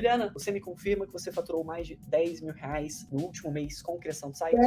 Juliana, você me confirma que você faturou mais de 10 mil reais no último mês com criação de site? R$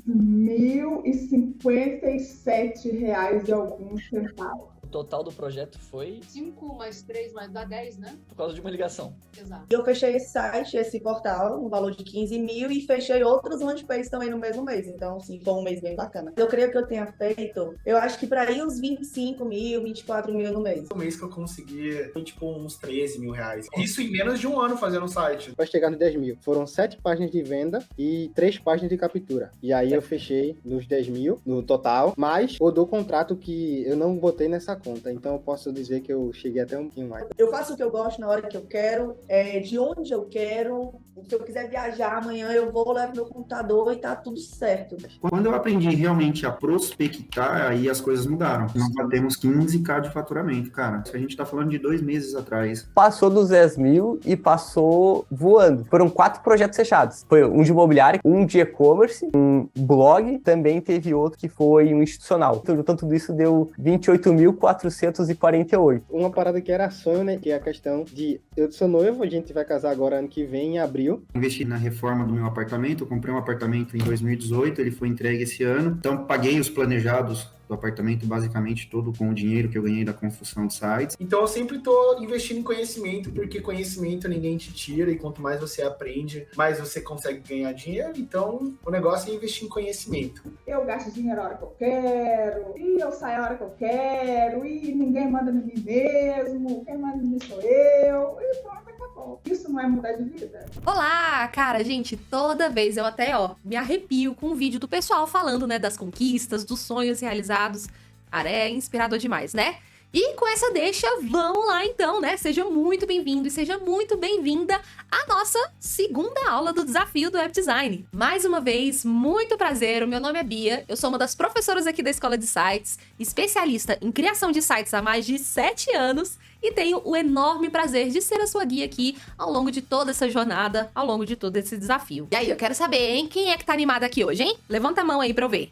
1.057 e alguns centavos. O total do projeto foi 5 mais 3 mais dá 10, né? por causa de uma ligação. Exato. Eu fechei esse site, esse portal, no valor de 15 mil e fechei outros landing pages também no mesmo mês. Então, sim, foi um mês bem bacana. Eu creio que eu tenha feito, eu acho que para ir uns 25 mil, 24 mil no mês. O mês que eu consegui foi tipo uns 13 mil reais. Isso em menos de um ano fazendo um site. Para chegar nos 10 mil. Foram 7 páginas de venda e 3 páginas de captura. E aí eu fechei nos 10 mil no total, mas o do contrato que eu não botei nessa conta. Então eu posso dizer que eu cheguei até um pouquinho mais. Eu faço o que eu gosto na hora que eu quero, de onde eu quero. Se eu quiser viajar amanhã, eu vou, levo meu computador e tá tudo certo. Quando eu aprendi realmente a prospectar, aí as coisas mudaram. Nós batemos 15k de faturamento, cara. A gente tá falando de 2 meses atrás. Passou dos 10 mil e passou voando. Foram 4 projetos fechados. Foi um de imobiliário, um de e-commerce, um blog, também teve outro que foi um institucional. Então tudo isso deu 28.448. Uma parada que era sonho, né? Que é a questão de... Eu sou noivo, a gente vai casar agora ano que vem, em abril. Investi na reforma do meu apartamento. Eu comprei um apartamento em 2018, ele foi entregue esse ano. Então, paguei os planejados do apartamento basicamente todo com o dinheiro que eu ganhei da construção de sites. Então eu sempre tô investindo em conhecimento, porque conhecimento ninguém te tira e quanto mais você aprende, mais você consegue ganhar dinheiro. Então o negócio é investir em conhecimento. Eu gasto dinheiro a hora que eu quero, e eu saio a hora que eu quero, e ninguém manda em mim mesmo, quem manda em mim sou eu, e pronto, acabou. Isso não é mudar de vida? Olá, cara, gente, toda vez eu até, me arrepio com o vídeo do pessoal falando, né, das conquistas, dos sonhos realizados. Cara, é inspirador demais, né? E com essa deixa, vamos lá então, né? Seja muito bem-vindo e seja muito bem-vinda à nossa segunda aula do Desafio do Web Design. Mais uma vez, muito prazer, o meu nome é Bia, eu sou uma das professoras aqui da Escola de Sites, especialista em criação de sites há mais de 7 anos e tenho o enorme prazer de ser a sua guia aqui ao longo de toda essa jornada, ao longo de todo esse desafio. E aí, eu quero saber, hein? Quem é que tá animado aqui hoje, hein? Levanta a mão aí pra eu ver.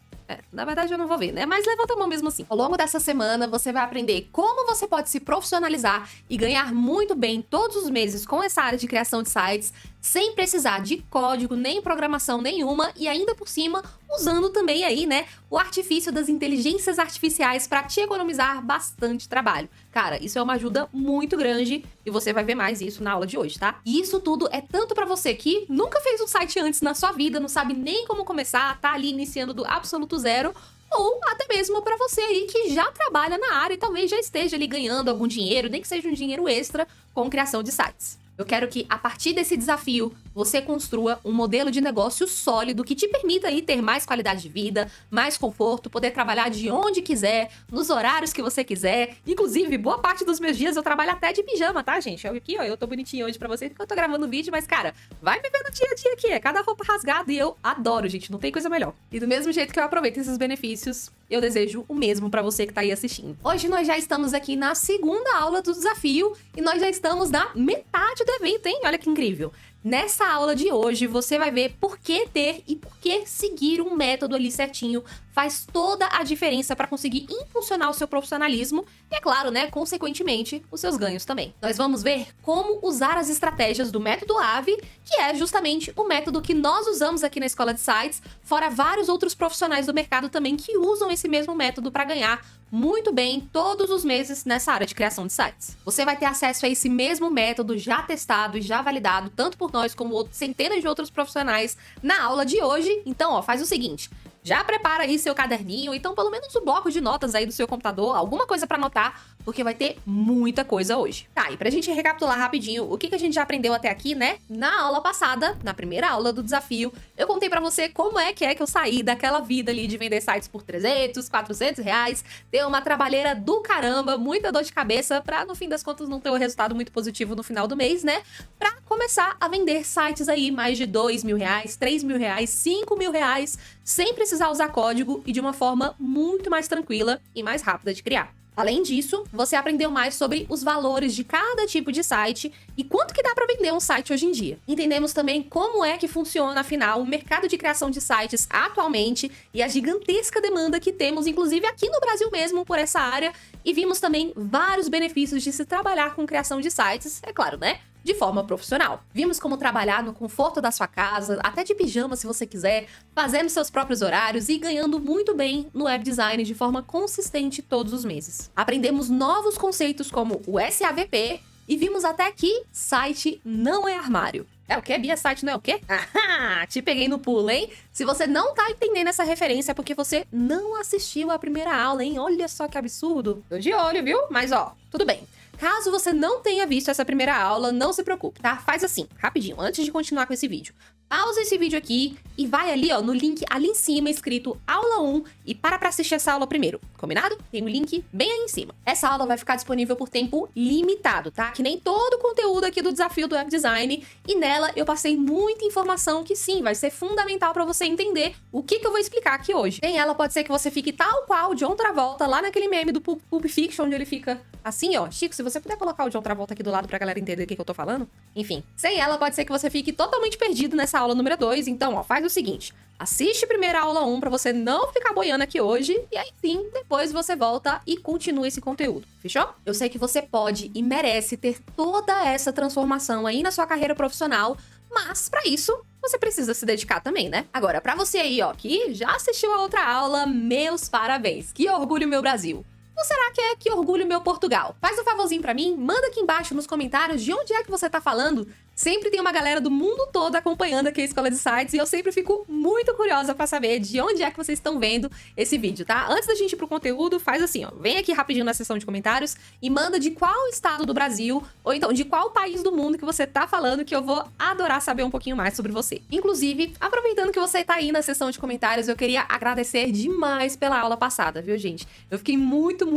Na verdade eu não vou ver, né? Mas levanta a mão mesmo assim. Ao longo dessa semana você vai aprender como você pode se profissionalizar e ganhar muito bem todos os meses com essa área de criação de sites, sem precisar de código nem programação nenhuma e ainda por cima usando também aí, né, o artifício das inteligências artificiais para te economizar bastante trabalho. Cara, isso é uma ajuda muito grande e você vai ver mais isso na aula de hoje, tá? E isso tudo é tanto para você que nunca fez um site antes na sua vida, não sabe nem como começar, tá ali iniciando do absoluto zero, ou até mesmo para você aí que já trabalha na área e talvez já esteja ali ganhando algum dinheiro, nem que seja um dinheiro extra com criação de sites. Eu quero que, a partir desse desafio, você construa um modelo de negócio sólido que te permita aí ter mais qualidade de vida, mais conforto, poder trabalhar de onde quiser, nos horários que você quiser. Inclusive, boa parte dos meus dias eu trabalho até de pijama, tá, gente? Aqui, eu tô bonitinha hoje pra vocês porque eu tô gravando vídeo, mas, cara, vai me ver no dia a dia aqui, é cada roupa rasgada e eu adoro, gente, não tem coisa melhor. E do mesmo jeito que eu aproveito esses benefícios, eu desejo o mesmo pra você que tá aí assistindo. Hoje nós já estamos aqui na segunda aula do desafio e nós já estamos na metade do evento, hein? Olha que incrível. Nessa aula de hoje, você vai ver por que ter e por que seguir um método ali certinho faz toda a diferença para conseguir impulsionar o seu profissionalismo e, é claro, né, consequentemente, os seus ganhos também. Nós vamos ver como usar as estratégias do método AVE, que é justamente o método que nós usamos aqui na Escola de Sites, fora vários outros profissionais do mercado também que usam esse mesmo método para ganhar muito bem todos os meses nessa área de criação de sites. Você vai ter acesso a esse mesmo método já testado e já validado, tanto por nós como centenas de outros profissionais na aula de hoje. Então, faz o seguinte, já prepara aí seu caderninho, então pelo menos o bloco de notas aí do seu computador, alguma coisa pra anotar, porque vai ter muita coisa hoje. Tá, e pra gente recapitular rapidinho o que a gente já aprendeu até aqui, né? Na aula passada, na primeira aula do desafio, eu contei pra você como é que eu saí daquela vida ali de vender sites por 300, 400 reais, ter uma trabalheira do caramba, muita dor de cabeça, pra no fim das contas não ter um resultado muito positivo no final do mês, né? Pra começar a vender sites aí mais de 2 mil reais, 3 mil reais, 5 mil reais, sem precisar usar código e de uma forma muito mais tranquila e mais rápida de criar. Além disso, você aprendeu mais sobre os valores de cada tipo de site e quanto que dá para vender um site hoje em dia. Entendemos também como é que funciona, afinal, o mercado de criação de sites atualmente e a gigantesca demanda que temos, inclusive aqui no Brasil mesmo, por essa área. E vimos também vários benefícios de se trabalhar com criação de sites, é claro, né? de forma profissional. Vimos como trabalhar no conforto da sua casa, até de pijama se você quiser, fazendo seus próprios horários e ganhando muito bem no web design de forma consistente todos os meses. Aprendemos novos conceitos como o SAVP e vimos até que site não é armário. É o quê, Bia? Site não é o quê? Ahá, te peguei no pulo, hein? Se você não tá entendendo essa referência é porque você não assistiu a primeira aula, hein? Olha só que absurdo. Tô de olho, viu? Mas ó, tudo bem. Caso você não tenha visto essa primeira aula, não se preocupe, tá? Faz assim, rapidinho, antes de continuar com esse vídeo. Pausa esse vídeo aqui e vai ali, ó, no link ali em cima escrito aula 1 e para assistir essa aula primeiro, combinado? Tem o link bem aí em cima. Essa aula vai ficar disponível por tempo limitado, tá? Que nem todo o conteúdo aqui do desafio do web design, e nela eu passei muita informação que sim, vai ser fundamental para você entender o que eu vou explicar aqui hoje. Sem ela pode ser que você fique tal qual John Travolta lá naquele meme do Pulp Fiction, onde ele fica assim, ó. Chico, se você puder colocar o John Travolta aqui do lado pra galera entender o que eu tô falando. Enfim, sem ela pode ser que você fique totalmente perdido nessa aula número 2, então, ó, faz o seguinte, assiste primeiro a aula 1 pra você não ficar boiando aqui hoje, e aí sim, depois você volta e continua esse conteúdo, fechou? Eu sei que você pode e merece ter toda essa transformação aí na sua carreira profissional, mas pra isso, você precisa se dedicar também, né? Agora, pra você aí, ó, que já assistiu a outra aula, meus parabéns, que orgulho meu Brasil! Ou será que é que orgulho meu Portugal? Faz um favorzinho pra mim, manda aqui embaixo nos comentários de onde é que você tá falando. Sempre tem uma galera do mundo todo acompanhando aqui a Escola de Sites e eu sempre fico muito curiosa pra saber de onde é que vocês estão vendo esse vídeo, tá? Antes da gente ir pro conteúdo, faz assim, ó, vem aqui rapidinho na seção de comentários e manda de qual estado do Brasil ou então de qual país do mundo que você tá falando, que eu vou adorar saber um pouquinho mais sobre você. Inclusive, aproveitando que você tá aí na seção de comentários, eu queria agradecer demais pela aula passada, viu, gente? Eu fiquei muito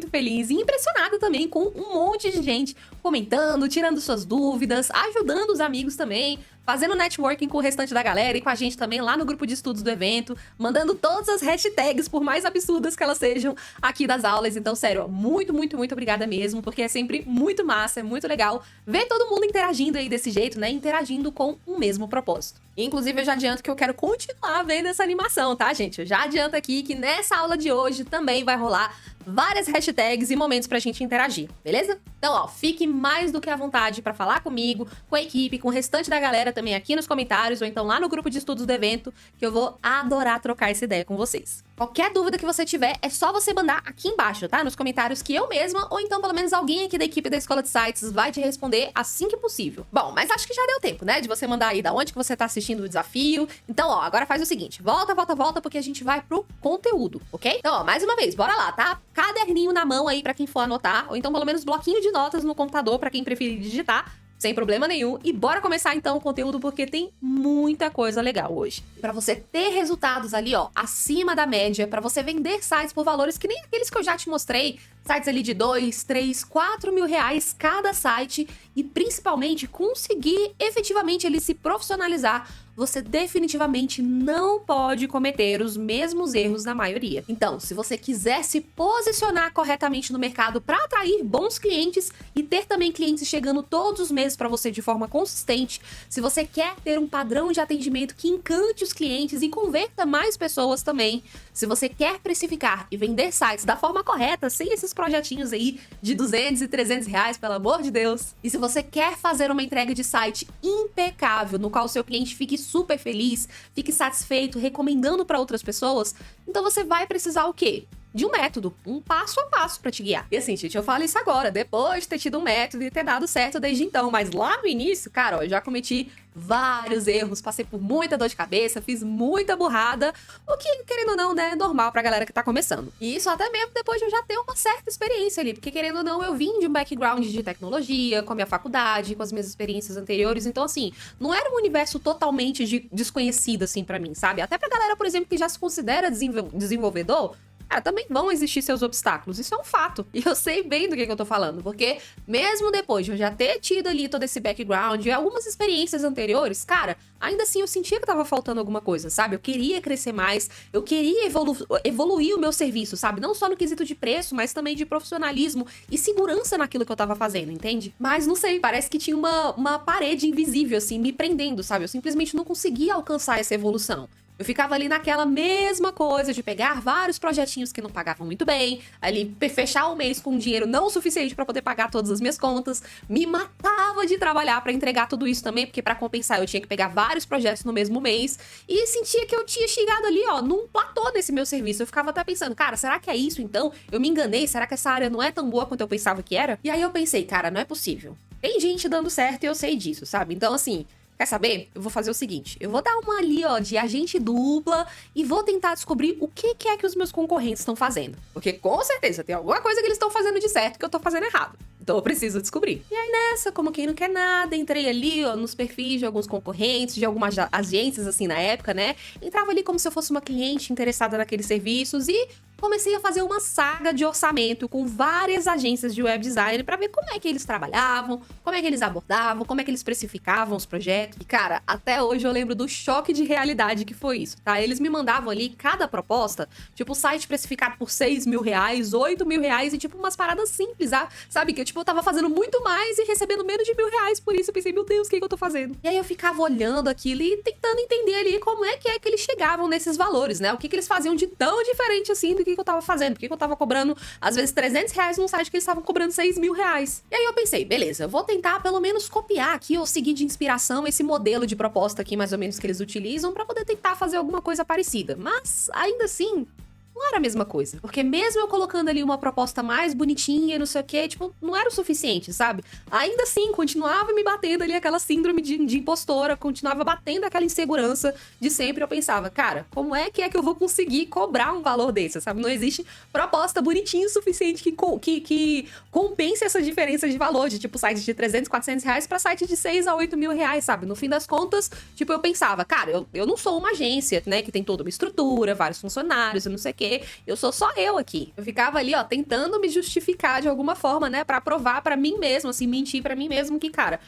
feliz e impressionada também com um monte de gente comentando, tirando suas dúvidas, ajudando os amigos também, fazendo networking com o restante da galera e com a gente também lá no grupo de estudos do evento, mandando todas as hashtags, por mais absurdas que elas sejam, aqui das aulas. Então, sério, ó, muito obrigada mesmo, porque é sempre muito massa, é muito legal ver todo mundo interagindo aí desse jeito, né? Interagindo com o mesmo propósito. Inclusive, eu já adianto que eu quero continuar vendo essa animação, tá, gente? Eu já adianto aqui que nessa aula de hoje também vai rolar várias hashtags e momentos pra gente interagir, beleza? Então, ó, fique mais do que à vontade pra falar comigo, com a equipe, com o restante da galera também aqui nos comentários, ou então lá no grupo de estudos do evento, que eu vou adorar trocar essa ideia com vocês. Qualquer dúvida que você tiver, é só você mandar aqui embaixo, tá? Nos comentários que eu mesma, ou então pelo menos alguém aqui da equipe da Escola de Sites vai te responder assim que possível. Bom, mas acho que já deu tempo, né? De você mandar aí da onde que você tá assistindo o desafio. Então, ó, agora faz o seguinte, volta, porque a gente vai pro conteúdo, ok? Então, ó, mais uma vez, bora lá, tá? Caderninho na mão aí pra quem for anotar, ou então pelo menos bloquinho de notas no computador pra quem preferir digitar, sem problema nenhum. E bora começar então o conteúdo, porque tem muita coisa legal hoje. Pra você ter resultados ali, ó, acima da média, pra você vender sites por valores que nem aqueles que eu já te mostrei, sites ali de 2, 3, 4 mil reais cada site, e principalmente conseguir efetivamente ele se profissionalizar, você definitivamente não pode cometer os mesmos erros da maioria. Então, se você quiser se posicionar corretamente no mercado para atrair bons clientes e ter também clientes chegando todos os meses para você de forma consistente, se você quer ter um padrão de atendimento que encante os clientes e converta mais pessoas também, se você quer precificar e vender sites da forma correta, sem esses projetinhos aí de 200 e 300 reais, pelo amor de Deus, e se você quer fazer uma entrega de site impecável, no qual o seu cliente fique super feliz, fique satisfeito, recomendando para outras pessoas, então você vai precisar o quê? De um método, um passo a passo para te guiar. E assim, gente, eu falo isso agora, depois de ter tido um método e ter dado certo desde então, mas lá no início, cara, ó, eu já cometi vários erros, passei por muita dor de cabeça, fiz muita burrada, o que, querendo ou não, né, é normal pra galera que tá começando. E isso até mesmo depois de eu já ter uma certa experiência ali, porque querendo ou não, eu vim de um background de tecnologia, com a minha faculdade, com as minhas experiências anteriores, então assim, não era um universo totalmente desconhecido, assim, pra mim, sabe? Até pra galera, por exemplo, que já se considera desenvolvedor, cara, também vão existir seus obstáculos, isso é um fato. E eu sei bem do que eu tô falando, porque mesmo depois de eu já ter tido ali todo esse background e algumas experiências anteriores, cara, ainda assim eu sentia que tava faltando alguma coisa, sabe? Eu queria crescer mais, eu queria evoluir o meu serviço, sabe? Não só no quesito de preço, mas também de profissionalismo e segurança naquilo que eu tava fazendo, entende? Mas não sei, parece que tinha uma parede invisível, assim, me prendendo, sabe? Eu simplesmente não conseguia alcançar essa evolução. Eu ficava ali naquela mesma coisa de pegar vários projetinhos que não pagavam muito bem, ali fechar o mês com dinheiro não o suficiente para poder pagar todas as minhas contas, me matava de trabalhar para entregar tudo isso também, porque para compensar eu tinha que pegar vários projetos no mesmo mês e sentia que eu tinha chegado ali, ó, num platô nesse meu serviço. Eu ficava até pensando, cara, será que é isso então? Eu me enganei, será que essa área não é tão boa quanto eu pensava que era? E aí eu pensei, cara, não é possível. Tem gente dando certo e eu sei disso, sabe? Então assim, quer saber? Eu vou fazer o seguinte, eu vou dar uma ali, ó, de agente dupla e vou tentar descobrir o que é que os meus concorrentes estão fazendo. Porque com certeza tem alguma coisa que eles estão fazendo de certo que eu tô fazendo errado. Então eu preciso descobrir. E aí nessa, como quem não quer nada, entrei ali, ó, nos perfis de alguns concorrentes, de algumas agências, assim, na época, né? Entrava ali como se eu fosse uma cliente interessada naqueles serviços e comecei a fazer uma saga de orçamento com várias agências de web design pra ver como é que eles trabalhavam, como é que eles abordavam, como é que eles precificavam os projetos. E, cara, até hoje eu lembro do choque de realidade que foi isso, tá? Eles me mandavam ali cada proposta, tipo, o site precificado por 6 mil reais, 8 mil reais e, tipo, umas paradas simples, sabe? Que, tipo, eu tava fazendo muito mais e recebendo menos de 1.000 reais por isso. Eu pensei, meu Deus, o que eu tô fazendo? E aí eu ficava olhando aquilo e tentando entender ali como é que eles chegavam nesses valores, né? O que eles faziam de tão diferente assim do que eu tava fazendo. Por que eu tava cobrando, às vezes, 300 reais num site que eles estavam cobrando 6 mil reais. E aí eu pensei, beleza, eu vou tentar pelo menos copiar aqui ou seguir de inspiração esse modelo de proposta aqui, mais ou menos, que eles utilizam pra poder tentar fazer alguma coisa parecida. Mas, ainda assim, não era a mesma coisa. Porque mesmo eu colocando ali uma proposta mais bonitinha, não sei o quê, tipo, não era o suficiente, sabe? Ainda assim, continuava me batendo ali aquela síndrome de impostora, continuava batendo aquela insegurança de sempre. Eu pensava, cara, como é que eu vou conseguir cobrar um valor desse, sabe? Não existe proposta bonitinha o suficiente que compense essa diferença de valor, de tipo, sites de 300, 400 reais pra site de 6 a 8 mil reais, sabe? No fim das contas, tipo, eu pensava, cara, eu não sou uma agência, né, que tem toda uma estrutura, vários funcionários, eu não sei o quê. Eu sou só eu aqui. Eu ficava ali, ó, tentando me justificar de alguma forma, né, pra provar pra mim mesmo, assim, mentir pra mim mesmo que, cara,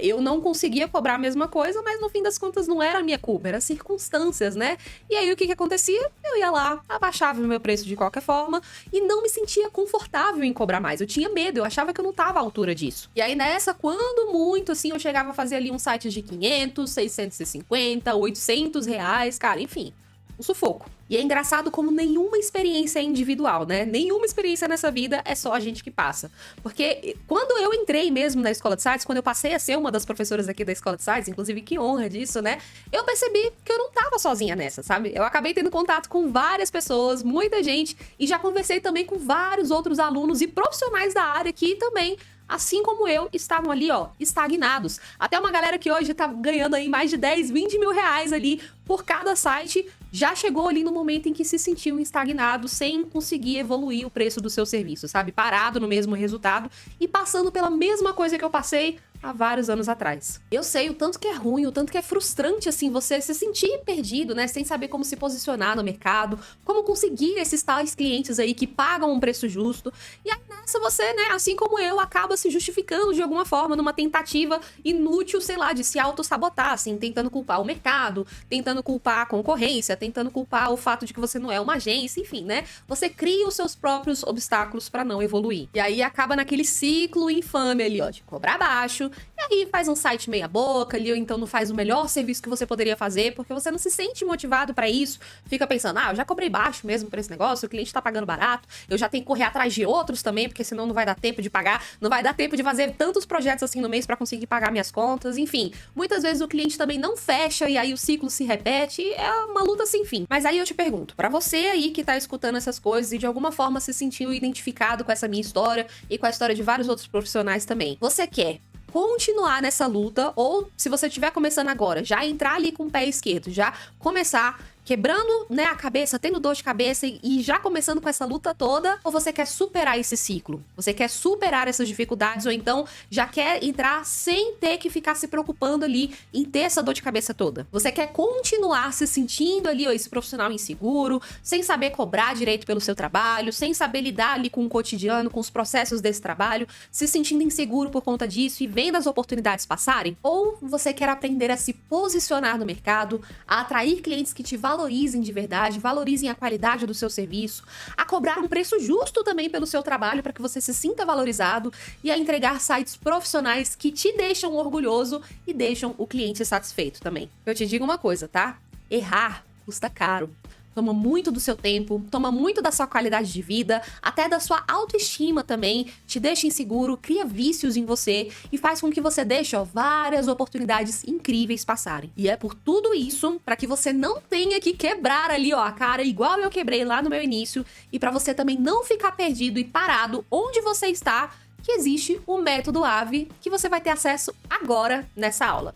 eu não conseguia cobrar a mesma coisa, mas no fim das contas não era a minha culpa, eram circunstâncias, né? E aí o que acontecia? Eu ia lá, abaixava o meu preço de qualquer forma e não me sentia confortável em cobrar mais. Eu tinha medo, eu achava que eu não tava à altura disso. E aí nessa, quando muito, assim, eu chegava a fazer ali um site de 500, 650, 800 reais, cara, enfim, um sufoco. E é engraçado como nenhuma experiência é individual, né? Nenhuma experiência nessa vida é só a gente que passa. Porque quando eu entrei mesmo na Escola de Sites, quando eu passei a ser uma das professoras aqui da Escola de Sites, inclusive que honra disso, né? Eu percebi que eu não tava sozinha nessa, sabe? Eu acabei tendo contato com várias pessoas, muita gente, e já conversei também com vários outros alunos e profissionais da área que também, assim como eu, estavam ali, ó, estagnados. Até uma galera que hoje tá ganhando aí mais de 10, 20 mil reais ali por cada site, já chegou ali no momento em que se sentiu estagnado, sem conseguir evoluir o preço do seu serviço, sabe? Parado no mesmo resultado e passando pela mesma coisa que eu passei há vários anos atrás. Eu sei o tanto que é ruim, o tanto que é frustrante, assim, você se sentir perdido, né? Sem saber como se posicionar no mercado, como conseguir esses tais clientes aí que pagam um preço justo. E aí nessa você, né, assim como eu, acaba se justificando de alguma forma numa tentativa inútil, sei lá, de se auto-sabotar, assim, tentando culpar o mercado, tentando culpar a concorrência, tentando culpar o fato de que você não é uma agência, enfim, né? Você cria os seus próprios obstáculos pra não evoluir. E aí acaba naquele ciclo infame ali, ó, de cobrar baixo. E aí faz um site meia boca ali, ou então não faz o melhor serviço que você poderia fazer, porque você não se sente motivado pra isso. Fica pensando, eu já cobrei baixo mesmo por esse negócio, o cliente tá pagando barato, eu já tenho que correr atrás de outros também, porque senão não vai dar tempo de pagar, não vai dar tempo de fazer tantos projetos assim no mês pra conseguir pagar minhas contas, enfim. Muitas vezes o cliente também não fecha e aí o ciclo se repete, é uma luta sem fim. Mas aí eu te pergunto, pra você aí que tá escutando essas coisas e de alguma forma se sentiu identificado com essa minha história e com a história de vários outros profissionais também, você quer continuar nessa luta, ou se você estiver começando agora, já entrar ali com o pé esquerdo, já começar quebrando, né, a cabeça, tendo dor de cabeça e já começando com essa luta toda, ou você quer superar esse ciclo? Você quer superar essas dificuldades, ou então já quer entrar sem ter que ficar se preocupando ali em ter essa dor de cabeça toda? Você quer continuar se sentindo ali, ó, esse profissional inseguro, sem saber cobrar direito pelo seu trabalho, sem saber lidar ali com o cotidiano, com os processos desse trabalho, se sentindo inseguro por conta disso e vendo as oportunidades passarem? Ou você quer aprender a se posicionar no mercado, a atrair clientes que te valorizem de verdade, valorizem a qualidade do seu serviço, a cobrar um preço justo também pelo seu trabalho para que você se sinta valorizado e a entregar sites profissionais que te deixam orgulhoso e deixam o cliente satisfeito também. Eu te digo uma coisa, tá? Errar custa caro. Toma muito do seu tempo, toma muito da sua qualidade de vida, até da sua autoestima também, te deixa inseguro, cria vícios em você e faz com que você deixe várias oportunidades incríveis passarem. E é por tudo isso, para que você não tenha que quebrar ali a cara igual eu quebrei lá no meu início, e para você também não ficar perdido e parado onde você está, que existe o método AVE, que você vai ter acesso agora nessa aula.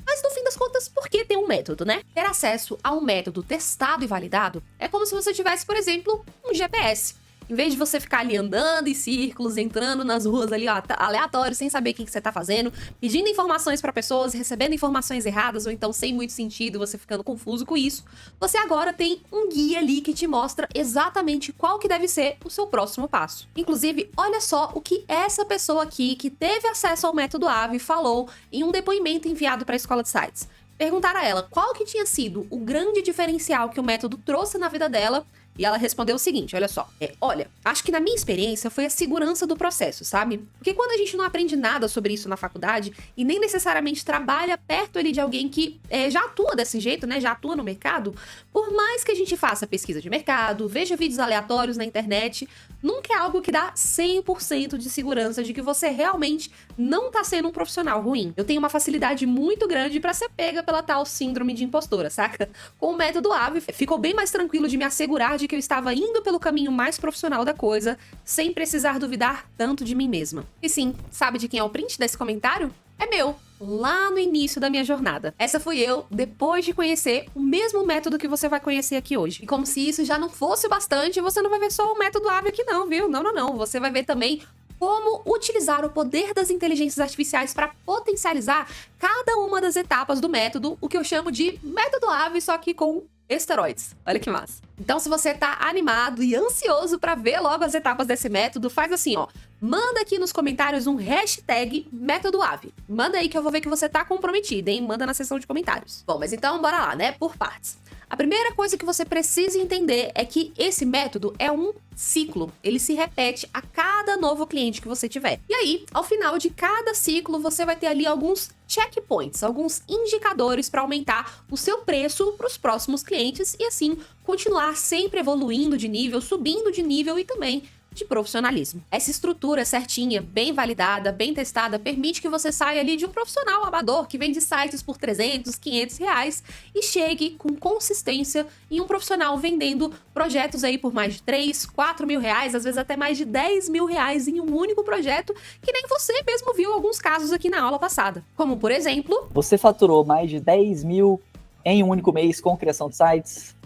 Mas no fim das contas, por que ter um método, né? Ter acesso a um método testado e validado é como se você tivesse, por exemplo, um GPS. Em vez de você ficar ali andando em círculos, entrando nas ruas ali, aleatório, sem saber o que você tá fazendo, pedindo informações para pessoas, recebendo informações erradas, ou então sem muito sentido, você ficando confuso com isso, você agora tem um guia ali que te mostra exatamente qual que deve ser o seu próximo passo. Inclusive, olha só o que essa pessoa aqui, que teve acesso ao método AVE, falou em um depoimento enviado para a Escola de Sites. Perguntaram a ela qual que tinha sido o grande diferencial que o método trouxe na vida dela, e ela respondeu o seguinte, olha só. Olha, acho que na minha experiência foi a segurança do processo, sabe? Porque quando a gente não aprende nada sobre isso na faculdade e nem necessariamente trabalha perto ali de alguém que já atua desse jeito, né? Já atua no mercado, por mais que a gente faça pesquisa de mercado, veja vídeos aleatórios na internet, nunca é algo que dá 100% de segurança de que você realmente não tá sendo um profissional ruim. Eu tenho uma facilidade muito grande pra ser pega pela tal síndrome de impostora, saca? Com o método AVE, ficou bem mais tranquilo de me assegurar de que eu estava indo pelo caminho mais profissional da coisa, sem precisar duvidar tanto de mim mesma. E sim, sabe de quem é o print desse comentário? É meu, lá no início da minha jornada. Essa fui eu, depois de conhecer o mesmo método que você vai conhecer aqui hoje. E como se isso já não fosse o bastante, você não vai ver só o método AVE aqui não, viu? Não. Você vai ver também como utilizar o poder das inteligências artificiais para potencializar cada uma das etapas do método, o que eu chamo de método AVE, só que com esteroides. Olha que massa. Então, se você tá animado e ansioso para ver logo as etapas desse método, faz assim, manda aqui nos comentários um hashtag método AVE. Manda aí que eu vou ver que você tá comprometido, hein? Manda na seção de comentários. Bom, mas então bora lá, né? Por partes. A primeira coisa que você precisa entender é que esse método é um ciclo. Ele se repete a cada novo cliente que você tiver. E aí, ao final de cada ciclo, você vai ter ali alguns checkpoints, alguns indicadores para aumentar o seu preço para os próximos clientes e assim continuar sempre evoluindo de nível, subindo de nível e também de profissionalismo. Essa estrutura certinha, bem validada, bem testada, permite que você saia ali de um profissional amador que vende sites por 300, 500 reais e chegue com consistência em um profissional vendendo projetos aí por mais de 3, 4 mil reais, às vezes até mais de 10 mil reais em um único projeto, que nem você mesmo viu alguns casos aqui na aula passada. Como, por exemplo... Você faturou mais de 10 mil em um único mês com criação de sites?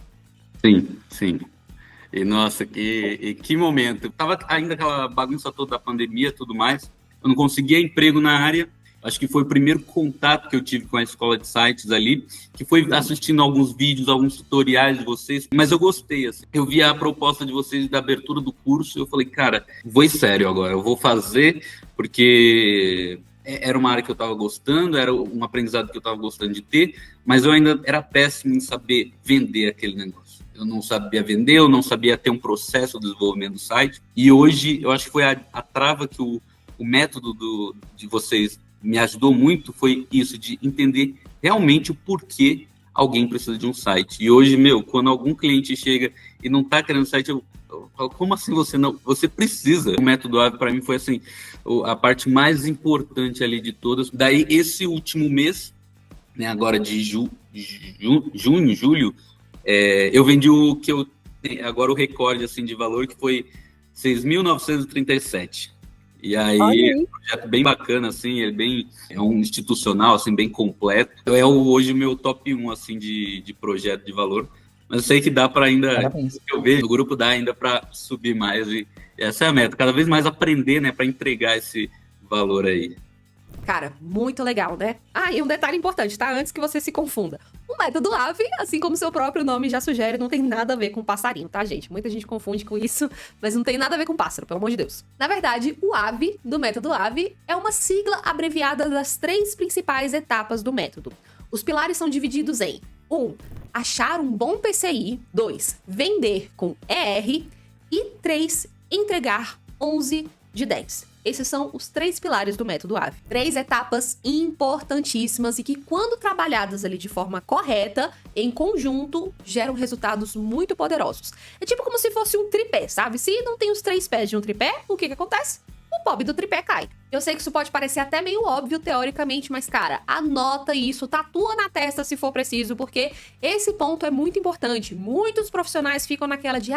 Sim. E nossa, que momento. Tava ainda aquela bagunça toda da pandemia e tudo mais. Eu não conseguia emprego na área. Acho que foi o primeiro contato que eu tive com a Escola de Sites ali, que foi assistindo alguns vídeos, alguns tutoriais de vocês, mas eu gostei, assim. Eu vi a proposta de vocês da abertura do curso e eu falei, cara, vou em sério agora, eu vou fazer, porque era uma área que eu estava gostando, era um aprendizado que eu estava gostando de ter, mas eu ainda era péssimo em saber vender aquele negócio. Eu não sabia vender, eu não sabia ter um processo de desenvolvimento do site. E hoje, eu acho que foi a trava que o método de vocês me ajudou muito, foi isso, de entender realmente o porquê alguém precisa de um site. E hoje, quando algum cliente chega e não está querendo site, eu falo, como assim você não? Você precisa. O método AVE, para mim, foi assim, a parte mais importante ali de todas. Daí, esse último mês, né, agora de junho, julho, eu vendi agora o recorde assim, de valor, que foi 6.937. E aí, é um projeto bem bacana, assim, é um institucional, assim, bem completo. É hoje o meu top 1, assim, de projeto de valor. Mas eu sei que dá para ainda, eu vejo, o grupo dá ainda para subir mais. E essa é a meta, cada vez mais aprender, né, para entregar esse valor aí. Cara, muito legal, né? E um detalhe importante, tá? Antes que você se confunda. O método AVE, assim como seu próprio nome já sugere, não tem nada a ver com passarinho, tá, gente? Muita gente confunde com isso, mas não tem nada a ver com pássaro, pelo amor de Deus. Na verdade, o AVE, do método AVE, é uma sigla abreviada das 3 principais etapas do método. Os pilares são divididos em 1. Achar um bom PCI. 2. Vender com ER. E 3. Entregar 11 de 10. Esses são os 3 pilares do método AVE. 3 etapas importantíssimas e que, quando trabalhadas ali de forma correta, em conjunto, geram resultados muito poderosos. É tipo como se fosse um tripé, sabe? Se não tem os 3 pés de um tripé, o que acontece? O pobre do tripé cai. Eu sei que isso pode parecer até meio óbvio teoricamente, mas cara, anota isso, tatua na testa se for preciso, porque esse ponto é muito importante. Muitos profissionais ficam naquela de,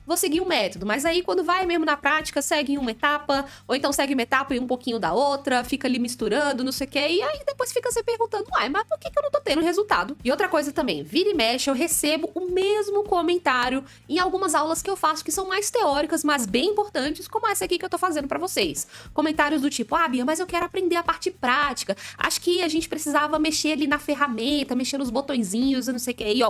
vou seguir um método, mas aí quando vai mesmo na prática, segue uma etapa, ou então segue uma etapa e um pouquinho da outra, fica ali misturando, não sei o que, e aí depois fica se perguntando, mas por que eu não tô tendo resultado? E outra coisa também, vira e mexe, eu recebo o mesmo comentário em algumas aulas que eu faço que são mais teóricas, mas bem importantes, como essa aqui que eu tô fazendo pra vocês. Comentários do tipo, Bia, mas eu quero aprender a parte prática. Acho que a gente precisava mexer ali na ferramenta, mexer nos botõezinhos, não sei o que. E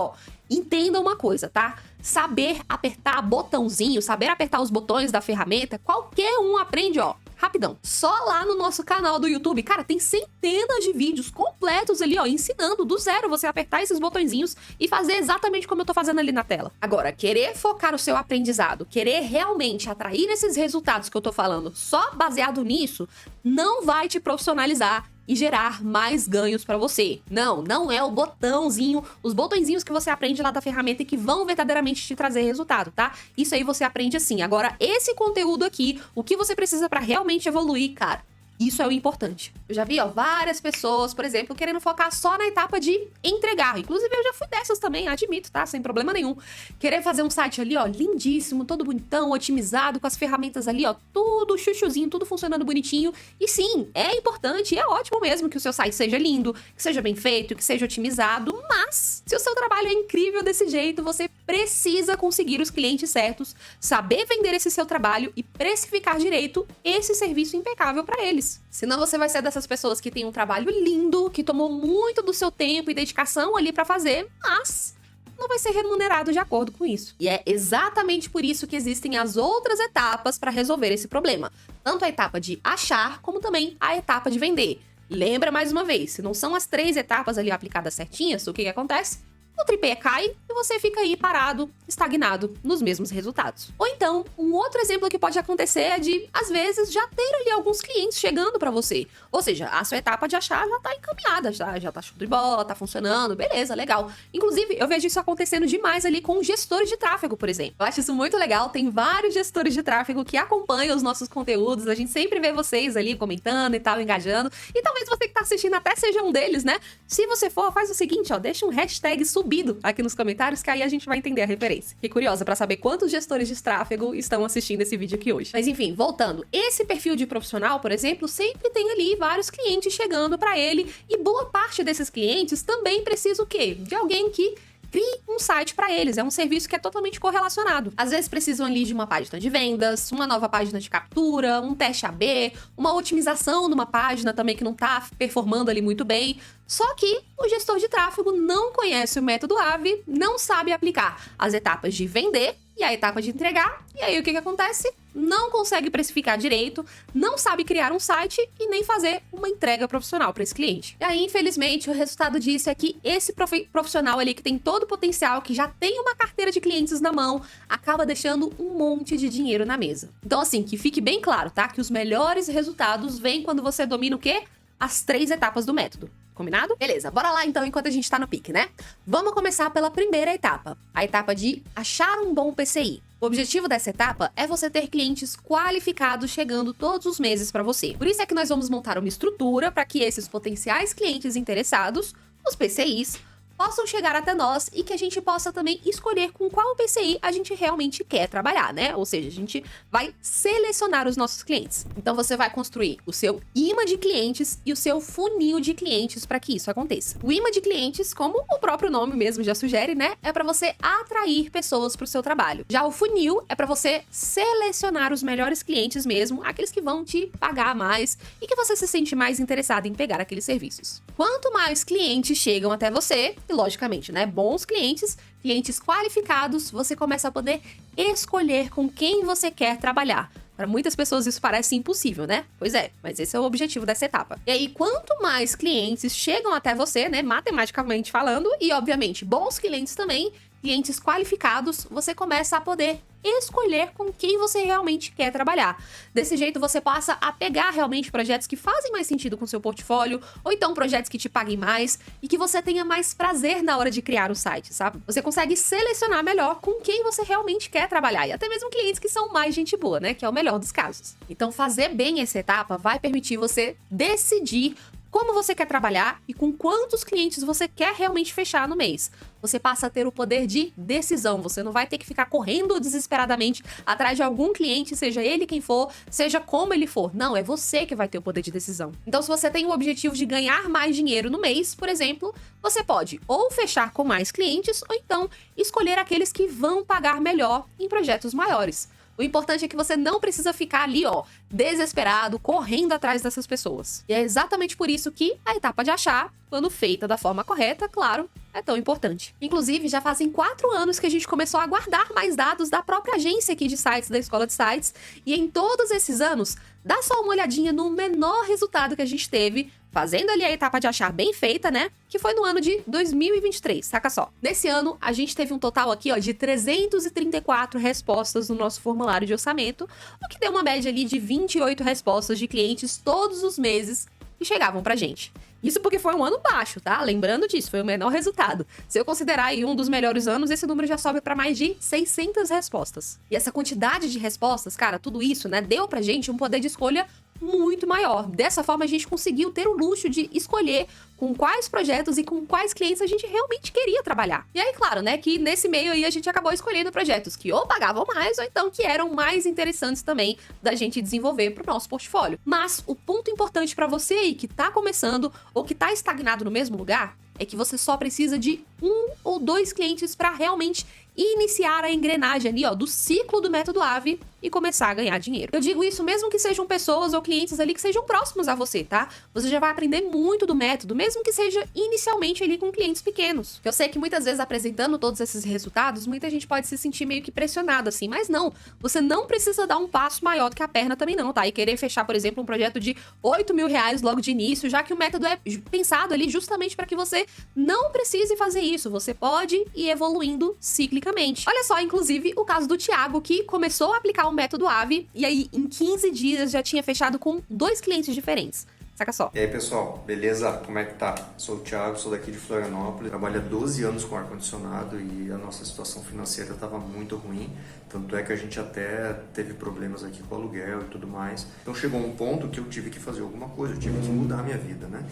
entenda uma coisa, tá? Saber apertar botãozinho, saber apertar os botões da ferramenta, qualquer um aprende, rapidão. Só lá no nosso canal do YouTube, cara, tem centenas de vídeos completos ali, ensinando do zero você apertar esses botõezinhos e fazer exatamente como eu tô fazendo ali na tela. Agora, querer focar o seu aprendizado, querer realmente atrair esses resultados que eu tô falando só baseado nisso, não vai te profissionalizar e gerar mais ganhos para você. Não é o botãozinho, os botõezinhos que você aprende lá da ferramenta e que vão verdadeiramente te trazer resultado, tá? Isso aí você aprende assim. Agora, esse conteúdo aqui, o que você precisa para realmente evoluir, cara, isso é o importante. Eu já vi, várias pessoas, por exemplo, querendo focar só na etapa de entregar. Inclusive, eu já fui dessas também, admito, tá? Sem problema nenhum. Querer fazer um site ali, lindíssimo, todo bonitão, otimizado, com as ferramentas ali, tudo chuchuzinho, tudo funcionando bonitinho. E sim, é importante, é ótimo mesmo que o seu site seja lindo, que seja bem feito, que seja otimizado, mas se o seu trabalho é incrível desse jeito, você precisa conseguir os clientes certos, saber vender esse seu trabalho e precificar direito esse serviço impecável para eles. Senão você vai ser dessas pessoas que tem um trabalho lindo, que tomou muito do seu tempo e dedicação ali pra fazer, mas não vai ser remunerado de acordo com isso. E é exatamente por isso que existem as outras etapas para resolver esse problema. Tanto a etapa de achar, como também a etapa de vender. Lembra mais uma vez, se não são as 3 etapas ali aplicadas certinhas, o que acontece? O tripé cai e você fica aí parado, estagnado nos mesmos resultados. Ou então, um outro exemplo que pode acontecer é de, às vezes, já ter ali alguns clientes chegando pra você. Ou seja, a sua etapa de achar já tá encaminhada, já tá show de bola, tá funcionando, beleza, legal. Inclusive, eu vejo isso acontecendo demais ali com gestores de tráfego, por exemplo. Eu acho isso muito legal, tem vários gestores de tráfego que acompanham os nossos conteúdos, a gente sempre vê vocês ali comentando e tal, engajando. E talvez você que tá assistindo até seja um deles, né? Se você for, faz o seguinte, deixa um hashtag subido aqui nos comentários, que aí a gente vai entender a referência. Fiquei curiosa pra saber quantos gestores de tráfego estão assistindo esse vídeo aqui hoje. Mas enfim, voltando. Esse perfil de profissional, por exemplo, sempre tem ali vários clientes chegando pra ele e boa parte desses clientes também precisa o quê? De alguém que crie um site para eles, é um serviço que é totalmente correlacionado. Às vezes precisam ali de uma página de vendas, uma nova página de captura, um teste AB, uma otimização numa página também que não tá performando ali muito bem. Só que o gestor de tráfego não conhece o método AVE, não sabe aplicar as etapas de vender e a etapa de entregar, e aí o que acontece? Não consegue precificar direito, não sabe criar um site e nem fazer uma entrega profissional para esse cliente. E aí, infelizmente, o resultado disso é que esse profissional ali que tem todo o potencial, que já tem uma carteira de clientes na mão, acaba deixando um monte de dinheiro na mesa. Então, assim, que fique bem claro, tá? Que os melhores resultados vêm quando você domina o quê? As 3 etapas do método. Combinado? Beleza, bora lá então enquanto a gente tá no pique, né? Vamos começar pela primeira etapa, a etapa de achar um bom PCI. O objetivo dessa etapa é você ter clientes qualificados chegando todos os meses para você. Por isso é que nós vamos montar uma estrutura para que esses potenciais clientes interessados, os PCIs, possam chegar até nós e que a gente possa também escolher com qual PCI a gente realmente quer trabalhar, né? Ou seja, a gente vai selecionar os nossos clientes. Então você vai construir o seu imã de clientes e o seu funil de clientes para que isso aconteça. O imã de clientes, como o próprio nome mesmo já sugere, né? É para você atrair pessoas para o seu trabalho. Já o funil é para você selecionar os melhores clientes mesmo, aqueles que vão te pagar mais e que você se sente mais interessado em pegar aqueles serviços. Quanto mais clientes chegam até você, e logicamente, né, bons clientes, clientes qualificados, você começa a poder escolher com quem você quer trabalhar. Para muitas pessoas isso parece impossível, né? Pois é, mas esse é o objetivo dessa etapa. E aí, quanto mais clientes chegam até você, né, matematicamente falando, e obviamente bons clientes também, clientes qualificados, você começa a poder escolher com quem você realmente quer trabalhar. Desse jeito, você passa a pegar realmente projetos que fazem mais sentido com seu portfólio, ou então projetos que te paguem mais e que você tenha mais prazer na hora de criar o site, sabe? Você consegue selecionar melhor com quem você realmente quer trabalhar, e até mesmo clientes que são mais gente boa, né? Que é o melhor dos casos. Então, fazer bem essa etapa vai permitir você decidir como você quer trabalhar e com quantos clientes você quer realmente fechar no mês. Você passa a ter o poder de decisão. Você não vai ter que ficar correndo desesperadamente atrás de algum cliente, seja ele quem for, seja como ele for. Não, é você que vai ter o poder de decisão. Então, se você tem o objetivo de ganhar mais dinheiro no mês, por exemplo, você pode ou fechar com mais clientes, ou então escolher aqueles que vão pagar melhor em projetos maiores. O importante é que você não precisa ficar ali, desesperado, correndo atrás dessas pessoas. E é exatamente por isso que a etapa de achar, quando feita da forma correta, claro, é tão importante. Inclusive, já fazem 4 anos que a gente começou a guardar mais dados da própria agência aqui de sites, da Escola de Sites, e em todos esses anos, dá só uma olhadinha no menor resultado que a gente teve, fazendo ali a etapa de achar bem feita, né? Que foi no ano de 2023, saca só. Nesse ano, a gente teve um total aqui, de 334 respostas no nosso formulário de orçamento, o que deu uma média ali de 28 respostas de clientes todos os meses que chegavam pra gente. Isso porque foi um ano baixo, tá? Lembrando disso, foi o menor resultado. Se eu considerar aí um dos melhores anos, esse número já sobe para mais de 600 respostas. E essa quantidade de respostas, cara, tudo isso, né, deu pra gente um poder de escolha muito maior. Dessa forma, a gente conseguiu ter o luxo de escolher com quais projetos e com quais clientes a gente realmente queria trabalhar. E aí, claro, né, que nesse meio aí a gente acabou escolhendo projetos que ou pagavam mais, ou então que eram mais interessantes também da gente desenvolver pro nosso portfólio. Mas o ponto importante para você aí que tá começando ou que tá estagnado no mesmo lugar é que você só precisa de 1 ou 2 clientes para realmente iniciar a engrenagem ali, do ciclo do método AVE e começar a ganhar dinheiro. Eu digo isso mesmo que sejam pessoas ou clientes ali que sejam próximos a você, tá? Você já vai aprender muito do método, mesmo que seja inicialmente ali com clientes pequenos. Eu sei que muitas vezes apresentando todos esses resultados, muita gente pode se sentir meio que pressionado assim, mas não, você não precisa dar um passo maior do que a perna também não, tá? E querer fechar, por exemplo, um projeto de R$8.000 logo de início, já que o método é pensado ali justamente para que você não precise fazer isso, você pode ir evoluindo ciclicamente. Olha só, inclusive, o caso do Thiago, que começou a aplicar o método AVE e aí em 15 dias já tinha fechado com 2 clientes diferentes. Saca só. E aí, pessoal, beleza? Como é que tá? Sou o Thiago, sou daqui de Florianópolis, trabalho há 12 anos com ar-condicionado e a nossa situação financeira estava muito ruim, tanto é que a gente até teve problemas aqui com aluguel e tudo mais. Então chegou um ponto que eu tive que fazer alguma coisa, eu tive que mudar a minha vida, né?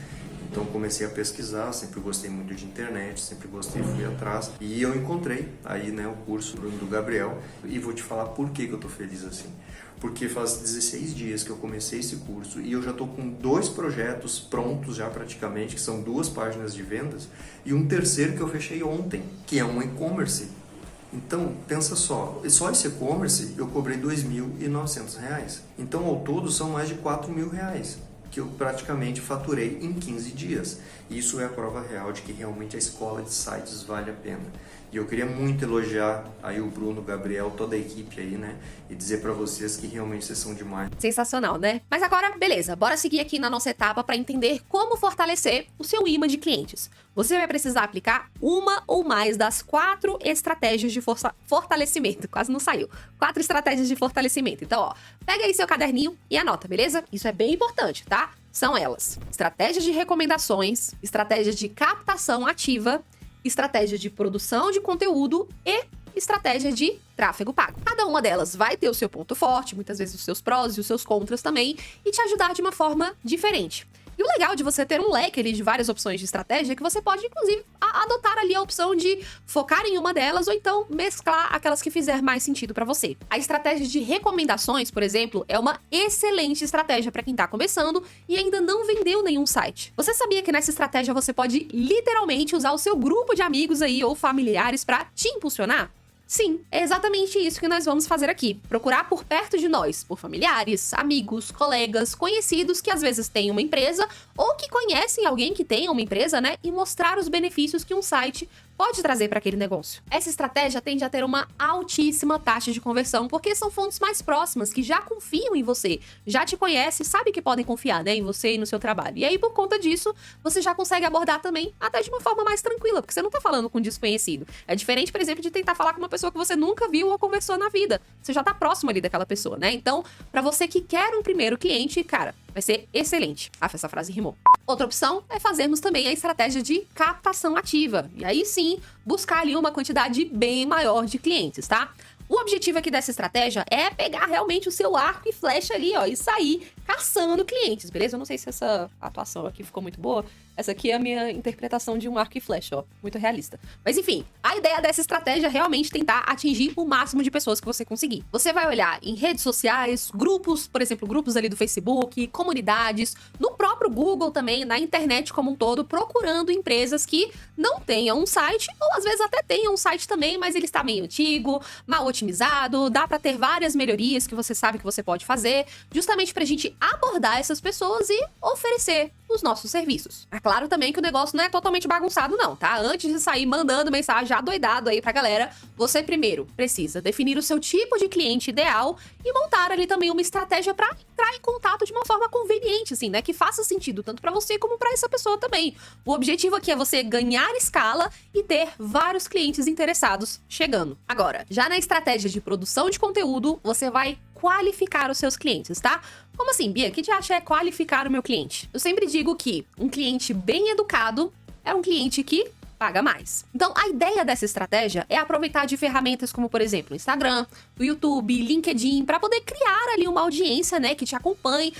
Então comecei a pesquisar, sempre gostei muito de internet, sempre gostei, fui atrás. E eu encontrei aí, né, o curso do Gabriel. E vou te falar por que eu tô feliz assim. Porque faz 16 dias que eu comecei esse curso e eu já tô com 2 projetos prontos já praticamente, que são 2 páginas de vendas, e um terceiro que eu fechei ontem, que é um e-commerce. Então, pensa só esse e-commerce eu cobrei R$2.900. Então, ao todo, são mais de R$4.000. Que eu praticamente faturei em 15 dias. Isso é a prova real de que realmente a Escola de Sites vale a pena. E eu queria muito elogiar aí o Bruno, o Gabriel, toda a equipe aí, né? E dizer pra vocês que realmente vocês são demais. Sensacional, né? Mas agora, beleza, bora seguir aqui na nossa etapa para entender como fortalecer o seu imã de clientes. Você vai precisar aplicar uma ou mais das 4 estratégias de fortalecimento. Quase não saiu. 4 estratégias de fortalecimento. Então, pega aí seu caderninho e anota, beleza? Isso é bem importante, tá? São elas: estratégias de recomendações, estratégias de captação ativa, estratégia de produção de conteúdo e estratégia de tráfego pago. Cada uma delas vai ter o seu ponto forte, muitas vezes os seus prós e os seus contras também, e te ajudar de uma forma diferente. E o legal de você ter um leque ali de várias opções de estratégia é que você pode, inclusive, adotar ali a opção de focar em uma delas ou então mesclar aquelas que fizer mais sentido para você. A estratégia de recomendações, por exemplo, é uma excelente estratégia para quem tá começando e ainda não vendeu nenhum site. Você sabia que nessa estratégia você pode literalmente usar o seu grupo de amigos aí ou familiares para te impulsionar? Sim, é exatamente isso que nós vamos fazer aqui. Procurar por perto de nós, por familiares, amigos, colegas, conhecidos que às vezes têm uma empresa ou que conhecem alguém que tem uma empresa, né? E mostrar os benefícios que um site pode trazer para aquele negócio. Essa estratégia tende a ter uma altíssima taxa de conversão, porque são fontes mais próximas que já confiam em você, já te conhecem, sabe que podem confiar, né, em você e no seu trabalho. E aí, por conta disso, você já consegue abordar também até de uma forma mais tranquila, porque você não tá falando com um desconhecido. É diferente, por exemplo, de tentar falar com uma pessoa que você nunca viu ou conversou na vida. Você já tá próximo ali daquela pessoa, né? Então, para você que quer um primeiro cliente, cara, vai ser excelente. Ah, essa frase rimou. Outra opção é fazermos também a estratégia de captação ativa. E aí sim, buscar ali uma quantidade bem maior de clientes, tá? O objetivo aqui dessa estratégia é pegar realmente o seu arco e flecha ali, ó, e sair caçando clientes, beleza? Eu não sei se essa atuação aqui ficou muito boa. Essa aqui é a minha interpretação de um arco e flecha, ó, muito realista. Mas enfim, a ideia dessa estratégia é realmente tentar atingir o máximo de pessoas que você conseguir. Você vai olhar em redes sociais, grupos, por exemplo, grupos ali do Facebook, comunidades, no próprio Google também, na internet como um todo, procurando empresas que não tenham um site, ou às vezes até tenham um site também, mas ele está meio antigo, mal otimizado, dá para ter várias melhorias que você sabe que você pode fazer, justamente pra gente abordar essas pessoas e oferecer os nossos serviços. É claro também que o negócio não é totalmente bagunçado não, tá? Antes de sair mandando mensagem adoidado aí pra galera, você primeiro precisa definir o seu tipo de cliente ideal e montar ali também uma estratégia pra entrar em contato de uma forma conveniente, assim, né? Que faça sentido tanto pra você como pra essa pessoa também. O objetivo aqui é você ganhar escala e ter vários clientes interessados chegando. Agora, já na estratégia de produção de conteúdo, você vai qualificar os seus clientes, tá? Como assim, Bia? O que te acha é qualificar o meu cliente? Eu sempre digo que um cliente bem educado é um cliente que paga mais. Então, a ideia dessa estratégia é aproveitar de ferramentas como, por exemplo, o Instagram, o YouTube, LinkedIn, para poder criar ali uma audiência, né, que te acompanhe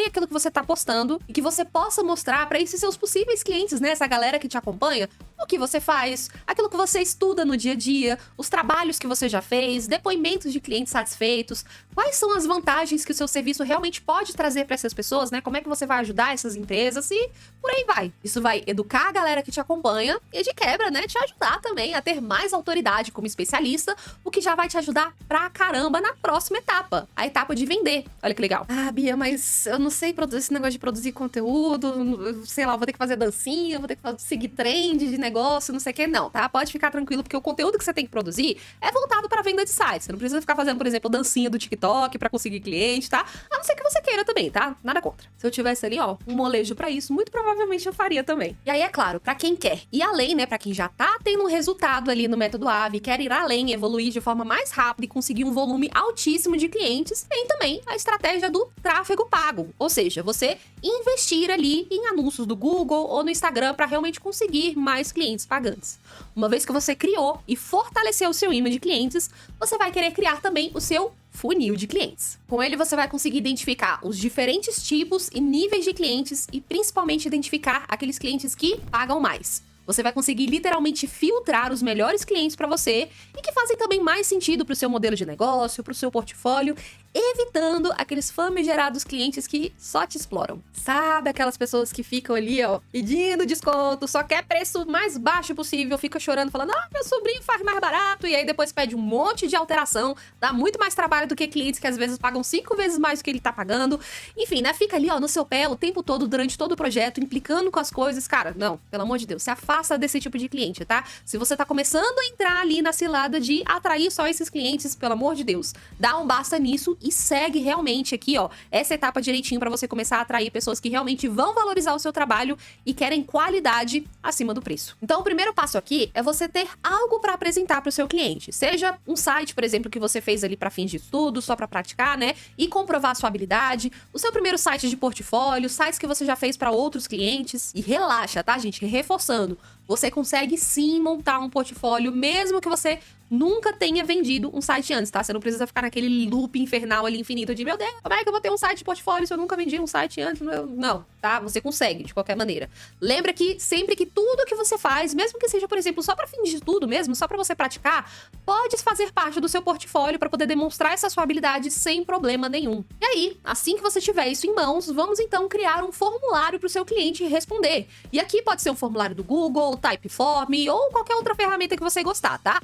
aquilo que você tá postando e que você possa mostrar para esses seus possíveis clientes, né, essa galera que te acompanha, o que você faz, aquilo que você estuda no dia a dia, os trabalhos que você já fez, depoimentos de clientes satisfeitos, quais são as vantagens que o seu serviço realmente pode trazer para essas pessoas, né, como é que você vai ajudar essas empresas e por aí vai. Isso vai educar a galera que te acompanha e de quebra, né, te ajudar também a ter mais autoridade como especialista, o que já vai te ajudar pra caramba na próxima etapa, a etapa de vender. Olha que legal. Ah, Bia, mas eu não sei produzir esse negócio de produzir conteúdo, sei lá, vou ter que fazer dancinha, vou ter que seguir trend de negócio, não sei o que, não, tá? Pode ficar tranquilo, porque o conteúdo que você tem que produzir é voltado para venda de sites. Você não precisa ficar fazendo, por exemplo, dancinha do TikTok pra conseguir cliente, tá? A não ser que você queira também, tá? Nada contra. Se eu tivesse ali, ó, um molejo pra isso, muito provavelmente eu faria também. E aí, é claro, pra quem quer ir além, né, pra quem já tá tendo um resultado ali no método AVE, quer ir além, evoluir de forma mais rápida e conseguir um volume altíssimo de clientes, tem também a estratégia do tráfego pago. Ou seja, você investir ali em anúncios do Google ou no Instagram para realmente conseguir mais clientes pagantes. Uma vez que você criou e fortaleceu o seu imã de clientes, você vai querer criar também o seu funil de clientes. Com ele, você vai conseguir identificar os diferentes tipos e níveis de clientes e principalmente identificar aqueles clientes que pagam mais. Você vai conseguir literalmente filtrar os melhores clientes para você e que fazem também mais sentido para o seu modelo de negócio, para o seu portfólio, evitando aqueles famigerados clientes que só te exploram. Sabe aquelas pessoas que ficam ali, ó, pedindo desconto, só quer preço mais baixo possível, fica chorando, falando, ah, meu sobrinho faz mais barato, e aí depois pede um monte de alteração, dá muito mais trabalho do que clientes que às vezes pagam 5 vezes mais do que ele tá pagando. Enfim, né, fica ali, ó, no seu pé o tempo todo, durante todo o projeto, implicando com as coisas. Cara, não, pelo amor de Deus, se afasta desse tipo de cliente, tá? Se você tá começando a entrar ali na cilada de atrair só esses clientes, pelo amor de Deus, dá um basta nisso e segue realmente aqui, ó, essa etapa direitinho pra você começar a atrair pessoas que realmente vão valorizar o seu trabalho e querem qualidade acima do preço. Então, o primeiro passo aqui é você ter algo pra apresentar pro seu cliente. Seja um site, por exemplo, que você fez ali pra fins de estudo, só pra praticar, né, e comprovar a sua habilidade, o seu primeiro site de portfólio, sites que você já fez pra outros clientes. E relaxa, tá, gente? Reforçando, você consegue sim montar um portfólio, mesmo que você nunca tenha vendido um site antes, tá? Você não precisa ficar naquele loop infernal ali infinito de, meu Deus, como é que eu vou ter um site de portfólio se eu nunca vendi um site antes? Não, tá? Você consegue, de qualquer maneira. Lembra que sempre que tudo que você faz faz, mesmo que seja, por exemplo, só para fins de estudo mesmo, só para você praticar, pode fazer parte do seu portfólio para poder demonstrar essa sua habilidade sem problema nenhum. E aí, assim que você tiver isso em mãos, vamos então criar um formulário para o seu cliente responder. E aqui pode ser um formulário do Google, Typeform ou qualquer outra ferramenta que você gostar, tá?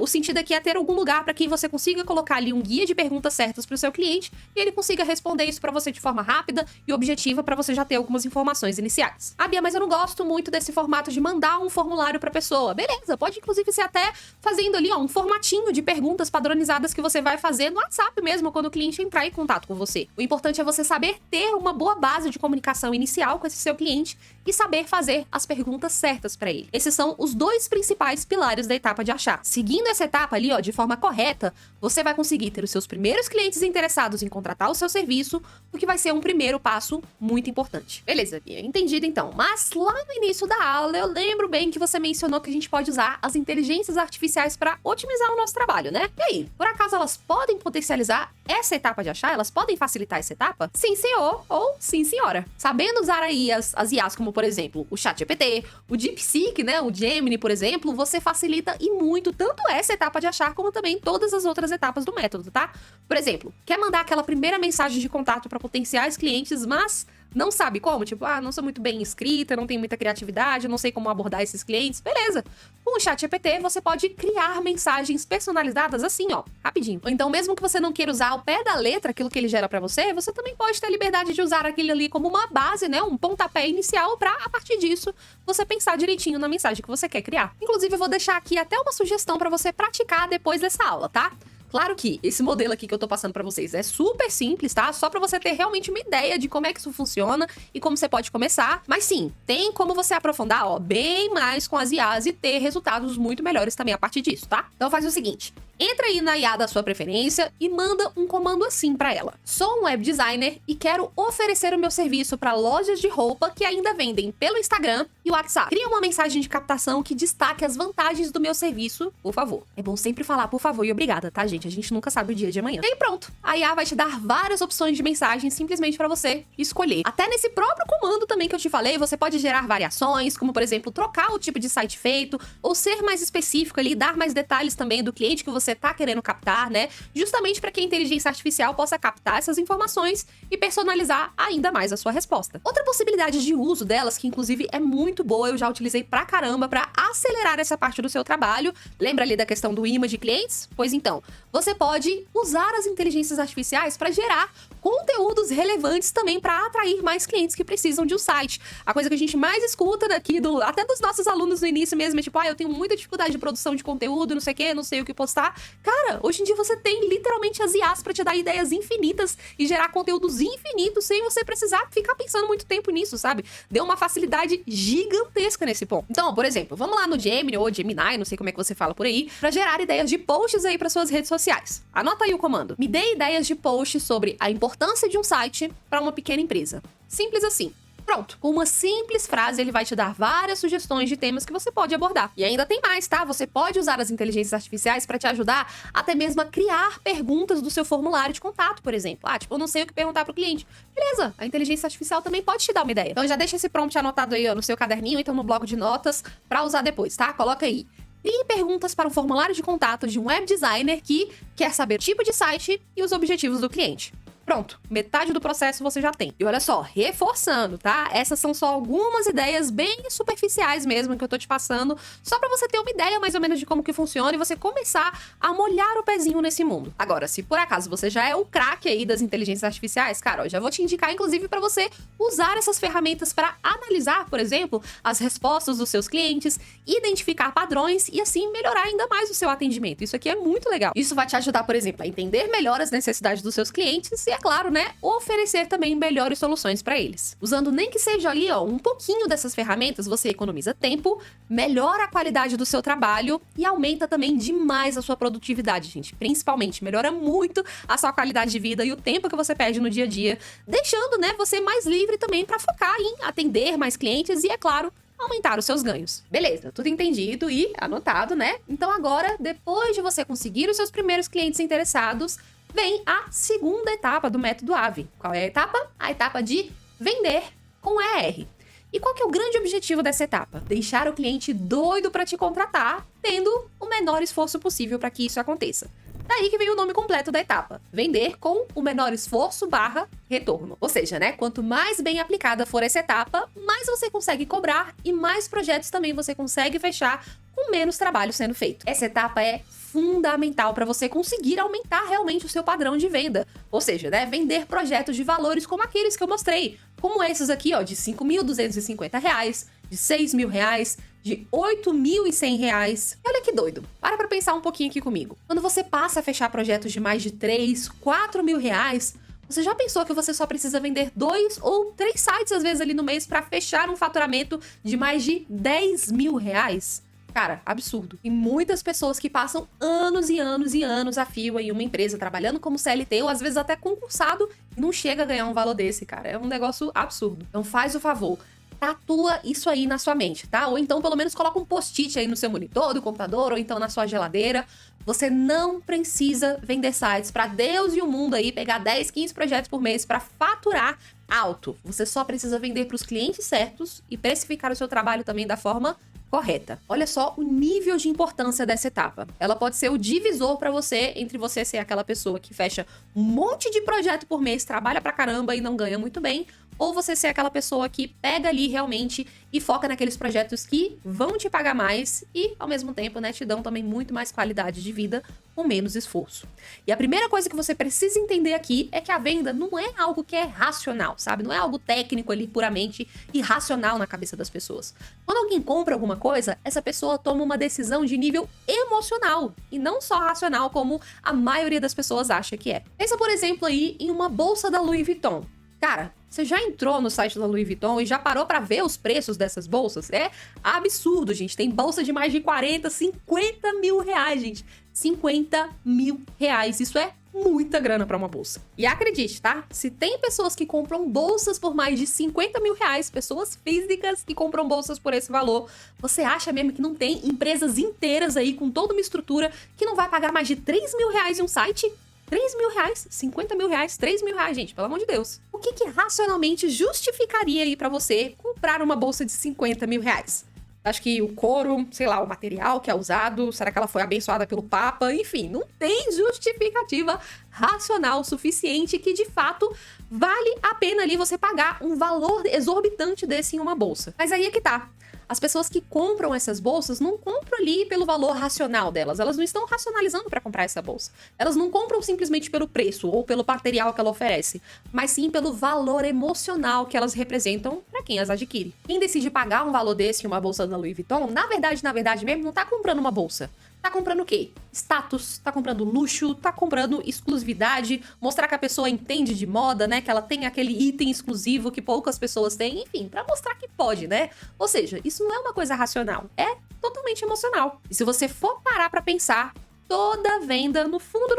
O sentido aqui é ter algum lugar para que você consiga colocar ali um guia de perguntas certas para o seu cliente e ele consiga responder isso para você de forma rápida e objetiva para você já ter algumas informações iniciais. Ah, Bia, mas eu não gosto muito desse formato de mandar um formulário para a pessoa. Beleza, pode inclusive ser até fazendo ali, ó, um formatinho de perguntas padronizadas que você vai fazer no WhatsApp mesmo quando o cliente entrar em contato com você. O importante é você saber ter uma boa base de comunicação inicial com esse seu cliente e saber fazer as perguntas certas para ele. Esses são os dois principais pilares da etapa de achar. Seguindo essa etapa ali, ó, de forma correta, você vai conseguir ter os seus primeiros clientes interessados em contratar o seu serviço, o que vai ser um primeiro passo muito importante. Beleza, Bia, entendido então. Mas lá no início da aula, eu lembro bem que você mencionou que a gente pode usar as inteligências artificiais para otimizar o nosso trabalho, né? E aí, por acaso elas podem potencializar essa etapa de achar? Elas podem facilitar essa etapa? Sim, senhor, ou sim, senhora. Sabendo usar aí as IAs como, por exemplo, o ChatGPT, o DeepSeek, né, o Gemini, por exemplo, você facilita e muito tanto essa etapa de achar como também todas as outras etapas do método, tá? Por exemplo, quer mandar aquela primeira mensagem de contato para potenciais clientes, mas não sabe como? Tipo, não sou muito bem escrita, não tenho muita criatividade, não sei como abordar esses clientes. Beleza. Com o ChatGPT, você pode criar mensagens personalizadas assim, ó, rapidinho. Ou então, mesmo que você não queira usar ao pé da letra aquilo que ele gera pra você, você também pode ter a liberdade de usar aquilo ali como uma base, né, um pontapé inicial pra, a partir disso, você pensar direitinho na mensagem que você quer criar. Inclusive, eu vou deixar aqui até uma sugestão pra você praticar depois dessa aula, tá? Claro que esse modelo aqui que eu tô passando pra vocês é super simples, tá? Só pra você ter realmente uma ideia de como é que isso funciona e como você pode começar. Mas sim, tem como você aprofundar, ó, bem mais com as IAs e ter resultados muito melhores também a partir disso, tá? Então faz o seguinte, entra aí na IA da sua preferência e manda um comando assim pra ela. Sou um web designer e quero oferecer o meu serviço para lojas de roupa que ainda vendem pelo Instagram e WhatsApp. Cria uma mensagem de captação que destaque as vantagens do meu serviço, por favor. É bom sempre falar por favor e obrigada, tá, gente? A gente nunca sabe o dia de amanhã. E aí pronto, a IA vai te dar várias opções de mensagem simplesmente pra você escolher. Até nesse próprio comando também que eu te falei, você pode gerar variações, como por exemplo, trocar o tipo de site feito, ou ser mais específico ali, dar mais detalhes também do cliente que você tá querendo captar, né? Justamente para que a inteligência artificial possa captar essas informações e personalizar ainda mais a sua resposta. Outra possibilidade de uso delas, que inclusive é muito boa, eu já utilizei pra caramba para acelerar essa parte do seu trabalho. Lembra ali da questão do imã de clientes? Pois então, você pode usar as inteligências artificiais para gerar conteúdos relevantes também para atrair mais clientes que precisam de um site. A coisa que a gente mais escuta aqui, até dos nossos alunos no início mesmo, é tipo, eu tenho muita dificuldade de produção de conteúdo, não sei o que, não sei o que postar. Cara, hoje em dia você tem literalmente as IAs para te dar ideias infinitas e gerar conteúdos infinitos sem você precisar ficar pensando muito tempo nisso, sabe? Deu uma facilidade gigantesca nesse ponto. Então, por exemplo, vamos lá no Gemini ou Gemini, não sei como é que você fala por aí, para gerar ideias de posts aí para suas redes sociais. Anota aí o comando. Me dê ideias de posts sobre a importância de um site para uma pequena empresa. Simples assim. Pronto, com uma simples frase ele vai te dar várias sugestões de temas que você pode abordar. E ainda tem mais, tá? Você pode usar as inteligências artificiais para te ajudar até mesmo a criar perguntas do seu formulário de contato, por exemplo. Tipo, eu não sei o que perguntar pro cliente. Beleza, a inteligência artificial também pode te dar uma ideia. Então já deixa esse prompt anotado aí, ó, no seu caderninho, então no bloco de notas, para usar depois, tá? Coloca aí. Crie perguntas para um formulário de contato de um web designer que quer saber o tipo de site e os objetivos do cliente. Pronto, metade do processo você já tem. E olha só, reforçando, tá? Essas são só algumas ideias bem superficiais mesmo que eu tô te passando, só pra você ter uma ideia mais ou menos de como que funciona e você começar a molhar o pezinho nesse mundo. Agora, se por acaso você já é o craque aí das inteligências artificiais, cara, eu já vou te indicar, inclusive, pra você usar essas ferramentas pra analisar, por exemplo, as respostas dos seus clientes, identificar padrões e assim melhorar ainda mais o seu atendimento. Isso aqui é muito legal. Isso vai te ajudar, por exemplo, a entender melhor as necessidades dos seus clientes e, é claro, né, oferecer também melhores soluções para eles. Usando nem que seja ali, ó, um pouquinho dessas ferramentas, você economiza tempo, melhora a qualidade do seu trabalho e aumenta também demais a sua produtividade, gente. Principalmente, melhora muito a sua qualidade de vida e o tempo que você perde no dia a dia, deixando, né, você mais livre também para focar em atender mais clientes e, é claro, aumentar os seus ganhos. Beleza, tudo entendido e anotado, né? Então agora, depois de você conseguir os seus primeiros clientes interessados, vem a segunda etapa do método AVE. Qual é a etapa? A etapa de vender com ER. E qual que é o grande objetivo dessa etapa? Deixar o cliente doido para te contratar, tendo o menor esforço possível para que isso aconteça. Daí que vem o nome completo da etapa: vender com o menor esforço / retorno. Ou seja, né, quanto mais bem aplicada for essa etapa, mais você consegue cobrar e mais projetos também você consegue fechar com menos trabalho sendo feito. Essa etapa é fundamental para você conseguir aumentar realmente o seu padrão de venda. Ou seja, né, vender projetos de valores como aqueles que eu mostrei, como esses aqui, ó, de R$ 5.250, de R$ 6.000, de R$ 8.100. Olha que doido. Para pensar um pouquinho aqui comigo. Quando você passa a fechar projetos de mais de 3, 4 mil reais, você já pensou que você só precisa vender 2 ou 3 sites às vezes ali no mês para fechar um faturamento de mais de 10 mil reais? Cara, absurdo. E muitas pessoas que passam anos e anos e anos a fio em uma empresa, trabalhando como CLT ou às vezes até concursado, e não chega a ganhar um valor desse, cara. É um negócio absurdo. Então faz o favor, tatua isso aí na sua mente, tá? Ou então pelo menos coloca um post-it aí no seu monitor do computador ou então na sua geladeira. Você não precisa vender sites para Deus e o mundo aí, pegar 10, 15 projetos por mês para faturar alto. Você só precisa vender para os clientes certos e precificar o seu trabalho também da forma correta. Olha só o nível de importância dessa etapa. Ela pode ser o divisor para você entre você ser aquela pessoa que fecha um monte de projeto por mês, trabalha pra caramba e não ganha muito bem, ou você ser aquela pessoa que pega ali realmente e foca naqueles projetos que vão te pagar mais e, ao mesmo tempo, né, te dão também muito mais qualidade de vida com menos esforço. E a primeira coisa que você precisa entender aqui é que a venda não é algo que é racional, sabe? Não é algo técnico ali, puramente irracional na cabeça das pessoas. Quando alguém compra alguma coisa, essa pessoa toma uma decisão de nível emocional e não só racional como a maioria das pessoas acha que é. Pensa, por exemplo, aí em uma bolsa da Louis Vuitton. Cara, você já entrou no site da Louis Vuitton e já parou pra ver os preços dessas bolsas? É absurdo, gente. Tem bolsa de mais de 40, 50 mil reais, gente. 50 mil reais. Isso é muita grana pra uma bolsa. E acredite, tá? Se tem pessoas que compram bolsas por mais de 50 mil reais, pessoas físicas que compram bolsas por esse valor, você acha mesmo que não tem empresas inteiras aí com toda uma estrutura que não vai pagar mais de 3 mil reais em um site? 3 mil reais, 50 mil reais, 3 mil reais, gente, pelo amor de Deus. O que racionalmente justificaria aí pra você comprar uma bolsa de 50 mil reais? Acho que o couro, sei lá, o material que é usado, será que ela foi abençoada pelo Papa? Enfim, não tem justificativa racional suficiente que, de fato, vale a pena ali você pagar um valor exorbitante desse em uma bolsa. Mas aí é que tá. As pessoas que compram essas bolsas não compram ali pelo valor racional delas. Elas não estão racionalizando para comprar essa bolsa. Elas não compram simplesmente pelo preço ou pelo material que ela oferece, mas sim pelo valor emocional que elas representam para quem as adquire. Quem decide pagar um valor desse em uma bolsa da Louis Vuitton, na verdade mesmo, não tá comprando uma bolsa. Tá comprando o quê? Status, tá comprando luxo, tá comprando exclusividade, mostrar que a pessoa entende de moda, né? Que ela tem aquele item exclusivo que poucas pessoas têm, enfim, pra mostrar que pode, né? Ou seja, isso não é uma coisa racional, é totalmente emocional. E se você for parar pra pensar, toda venda, no fundo,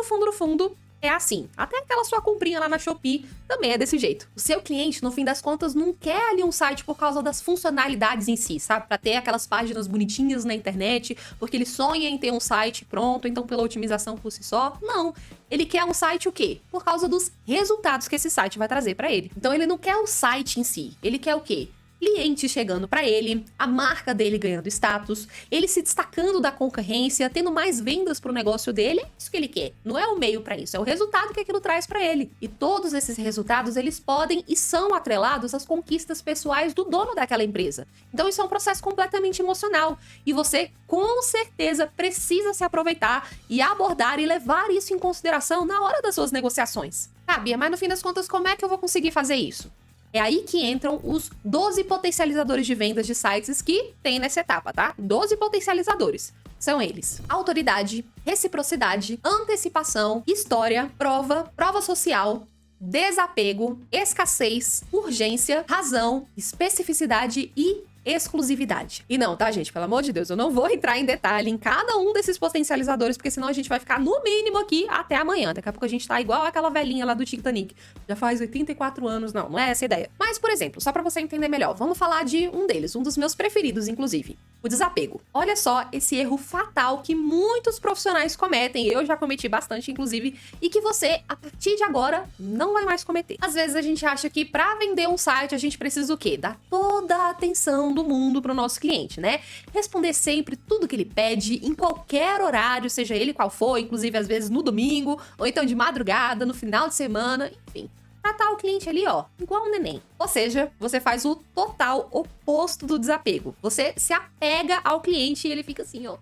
é assim. Até aquela sua comprinha lá na Shopee também é desse jeito. O seu cliente, no fim das contas, não quer ali um site por causa das funcionalidades em si, sabe? Pra ter aquelas páginas bonitinhas na internet, porque ele sonha em ter um site pronto, então pela otimização por si só. Não. Ele quer um site o quê? Por causa dos resultados que esse site vai trazer pra ele. Então ele não quer o site em si. Ele quer o quê? Clientes chegando para ele, a marca dele ganhando status, ele se destacando da concorrência, tendo mais vendas para o negócio dele. É isso que ele quer. Não é o meio para isso, é o resultado que aquilo traz para ele. E todos esses resultados, eles podem e são atrelados às conquistas pessoais do dono daquela empresa. Então isso é um processo completamente emocional. E você, com certeza, precisa se aproveitar e abordar e levar isso em consideração na hora das suas negociações. Ah, Bia, mas no fim das contas, como é que eu vou conseguir fazer isso? É aí que entram os 12 potencializadores de vendas de sites que tem nessa etapa, tá? 12 potencializadores. São eles: autoridade, reciprocidade, antecipação, história, prova social, desapego, escassez, urgência, razão, especificidade e exclusividade. E não, tá, gente? Pelo amor de Deus, eu não vou entrar em detalhe em cada um desses potencializadores, porque senão a gente vai ficar no mínimo aqui até amanhã. Daqui a pouco a gente tá igual aquela velhinha lá do Titanic. Já faz 84 anos. Não é essa a ideia. Mas, por exemplo, só pra você entender melhor, vamos falar de um deles, um dos meus preferidos, inclusive. O desapego. Olha só esse erro fatal que muitos profissionais cometem, eu já cometi bastante, inclusive, e que você, a partir de agora, não vai mais cometer. Às vezes a gente acha que pra vender um site a gente precisa o quê? Dar toda a atenção do mundo pro nosso cliente, né? Responder sempre tudo que ele pede, em qualquer horário, seja ele qual for, inclusive às vezes no domingo, ou então de madrugada, no final de semana, enfim. Tratar o cliente ali, ó, igual um neném. Ou seja, você faz o total oposto do desapego. Você se apega ao cliente e ele fica assim, ó...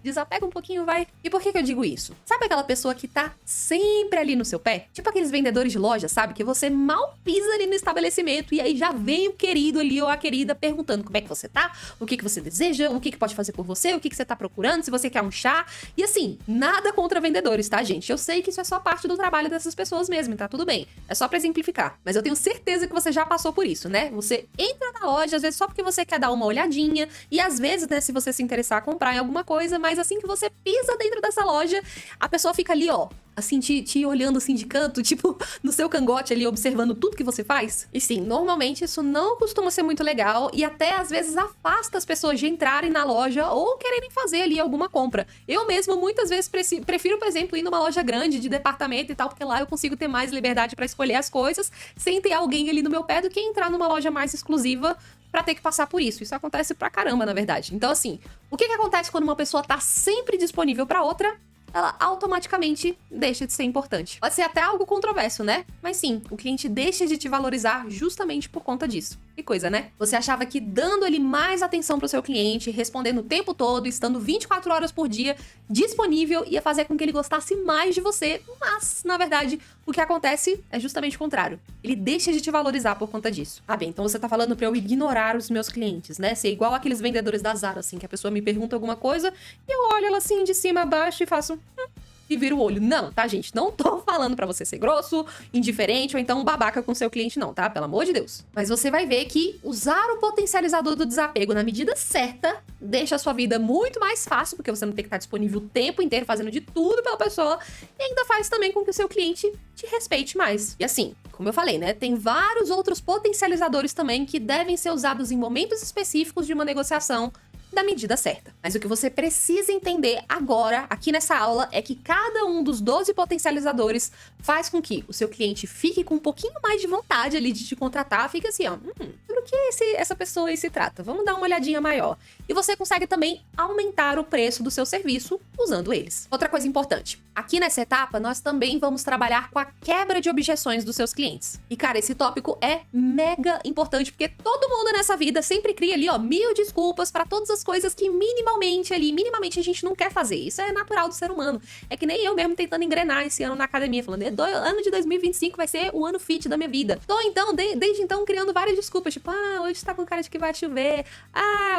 Desapega um pouquinho, vai. E por que eu digo isso? Sabe aquela pessoa que tá sempre ali no seu pé? Tipo aqueles vendedores de loja, sabe? Que você mal pisa ali no estabelecimento e aí já vem o querido ali ou a querida perguntando como é que você tá, o que você deseja, o que pode fazer por você, o que você tá procurando, se você quer um chá. E assim, nada contra vendedores, tá, gente? Eu sei que isso é só parte do trabalho dessas pessoas mesmo, tá tudo bem. É só pra exemplificar. Mas eu tenho certeza que você já passou por isso, né? Você entra na loja, às vezes só porque você quer dar uma olhadinha e às vezes, né, se você se interessar a comprar em alguma coisa, mas assim que você pisa dentro dessa loja, a pessoa fica ali, ó, assim, te olhando assim de canto, tipo, no seu cangote ali, observando tudo que você faz. E sim, normalmente isso não costuma ser muito legal e até às vezes afasta as pessoas de entrarem na loja ou quererem fazer ali alguma compra. Eu mesma, muitas vezes, prefiro, por exemplo, ir numa loja grande de departamento e tal, porque lá eu consigo ter mais liberdade pra escolher as coisas sem ter alguém ali no meu pé do que entrar numa loja mais exclusiva pra ter que passar por isso. Isso acontece pra caramba, na verdade. Então, assim, o que acontece quando uma pessoa tá sempre disponível pra outra? Ela automaticamente deixa de ser importante. Pode ser até algo controverso, né? Mas sim, o cliente deixa de te valorizar justamente por conta disso. Que coisa, né? Você achava que dando ele mais atenção pro seu cliente, respondendo o tempo todo, estando 24 horas por dia disponível, ia fazer com que ele gostasse mais de você, mas, na verdade, o que acontece é justamente o contrário. Ele deixa de te valorizar por conta disso. Ah, bem, então você tá falando pra eu ignorar os meus clientes, né? Ser igual aqueles vendedores da Zara, assim, que a pessoa me pergunta alguma coisa e eu olho ela assim de cima a baixo e faço... e vira o olho. Não, tá, gente? Não tô falando pra você ser grosso, indiferente ou então babaca com seu cliente, não, tá? Pelo amor de Deus. Mas você vai ver que usar o potencializador do desapego na medida certa deixa a sua vida muito mais fácil, porque você não tem que estar disponível o tempo inteiro fazendo de tudo pela pessoa e ainda faz também com que o seu cliente te respeite mais. E assim, como eu falei, né? Tem vários outros potencializadores também que devem ser usados em momentos específicos de uma negociação da medida certa. Mas o que você precisa entender agora, aqui nessa aula, é que cada um dos 12 potencializadores faz com que o seu cliente fique com um pouquinho mais de vontade ali de te contratar, fica assim, ó, por que essa pessoa aí se trata? Vamos dar uma olhadinha maior. E você consegue também aumentar o preço do seu serviço usando eles. Outra coisa importante, aqui nessa etapa, nós também vamos trabalhar com a quebra de objeções dos seus clientes. E, cara, esse tópico é mega importante, porque todo mundo nessa vida sempre cria ali, ó, 1000 desculpas para todas as coisas que minimamente a gente não quer fazer. Isso é natural do ser humano. É que nem eu mesmo tentando engrenar esse ano na academia, falando, ano de 2025 vai ser o ano fit da minha vida. Tô, então, desde então, criando várias desculpas, tipo, hoje tá com cara de que vai chover,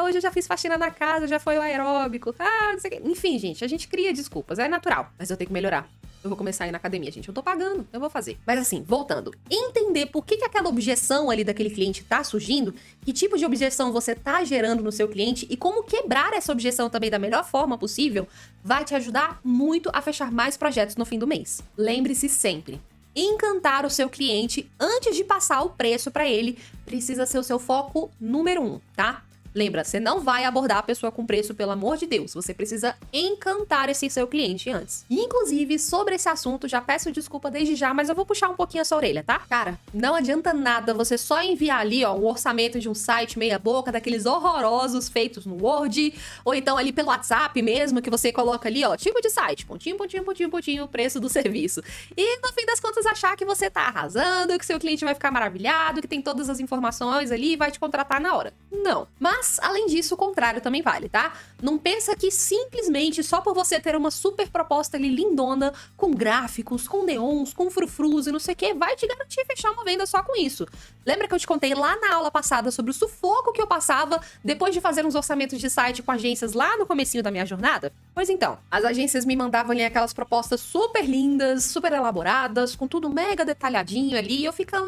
hoje eu já fiz faxina na casa, já foi o aeróbico, não sei o quê. Enfim, gente, a gente cria desculpas, é natural, mas eu tenho que melhorar. Eu vou começar a ir na academia, gente. Eu tô pagando, eu vou fazer. Mas assim, voltando. Entender por que aquela objeção ali daquele cliente tá surgindo, que tipo de objeção você tá gerando no seu cliente e como quebrar essa objeção também da melhor forma possível, vai te ajudar muito a fechar mais projetos no fim do mês. Lembre-se sempre, encantar o seu cliente antes de passar o preço pra ele precisa ser o seu foco número 1, tá? Lembra, você não vai abordar a pessoa com preço, pelo amor de Deus. Você precisa encantar esse seu cliente antes. E, inclusive, sobre esse assunto, já peço desculpa desde já, mas eu vou puxar um pouquinho essa orelha, tá? Cara, não adianta nada você só enviar ali, ó, um orçamento de um site meia boca, daqueles horrorosos feitos no Word, ou então ali pelo WhatsApp mesmo, que você coloca ali, ó, tipo de site, pontinho, pontinho, pontinho, pontinho, o preço do serviço. E, no fim das contas, achar que você tá arrasando, que seu cliente vai ficar maravilhado, que tem todas as informações ali e vai te contratar na hora. Não. Mas, além disso, o contrário também vale, tá? Não pensa que simplesmente só por você ter uma super proposta ali lindona, com gráficos, com neons, com frufrus e não sei o que, vai te garantir fechar uma venda só com isso. Lembra que eu te contei lá na aula passada sobre o sufoco que eu passava depois de fazer uns orçamentos de site com agências lá no comecinho da minha jornada? Pois então, as agências me mandavam ali aquelas propostas super lindas, super elaboradas, com tudo mega detalhadinho ali, e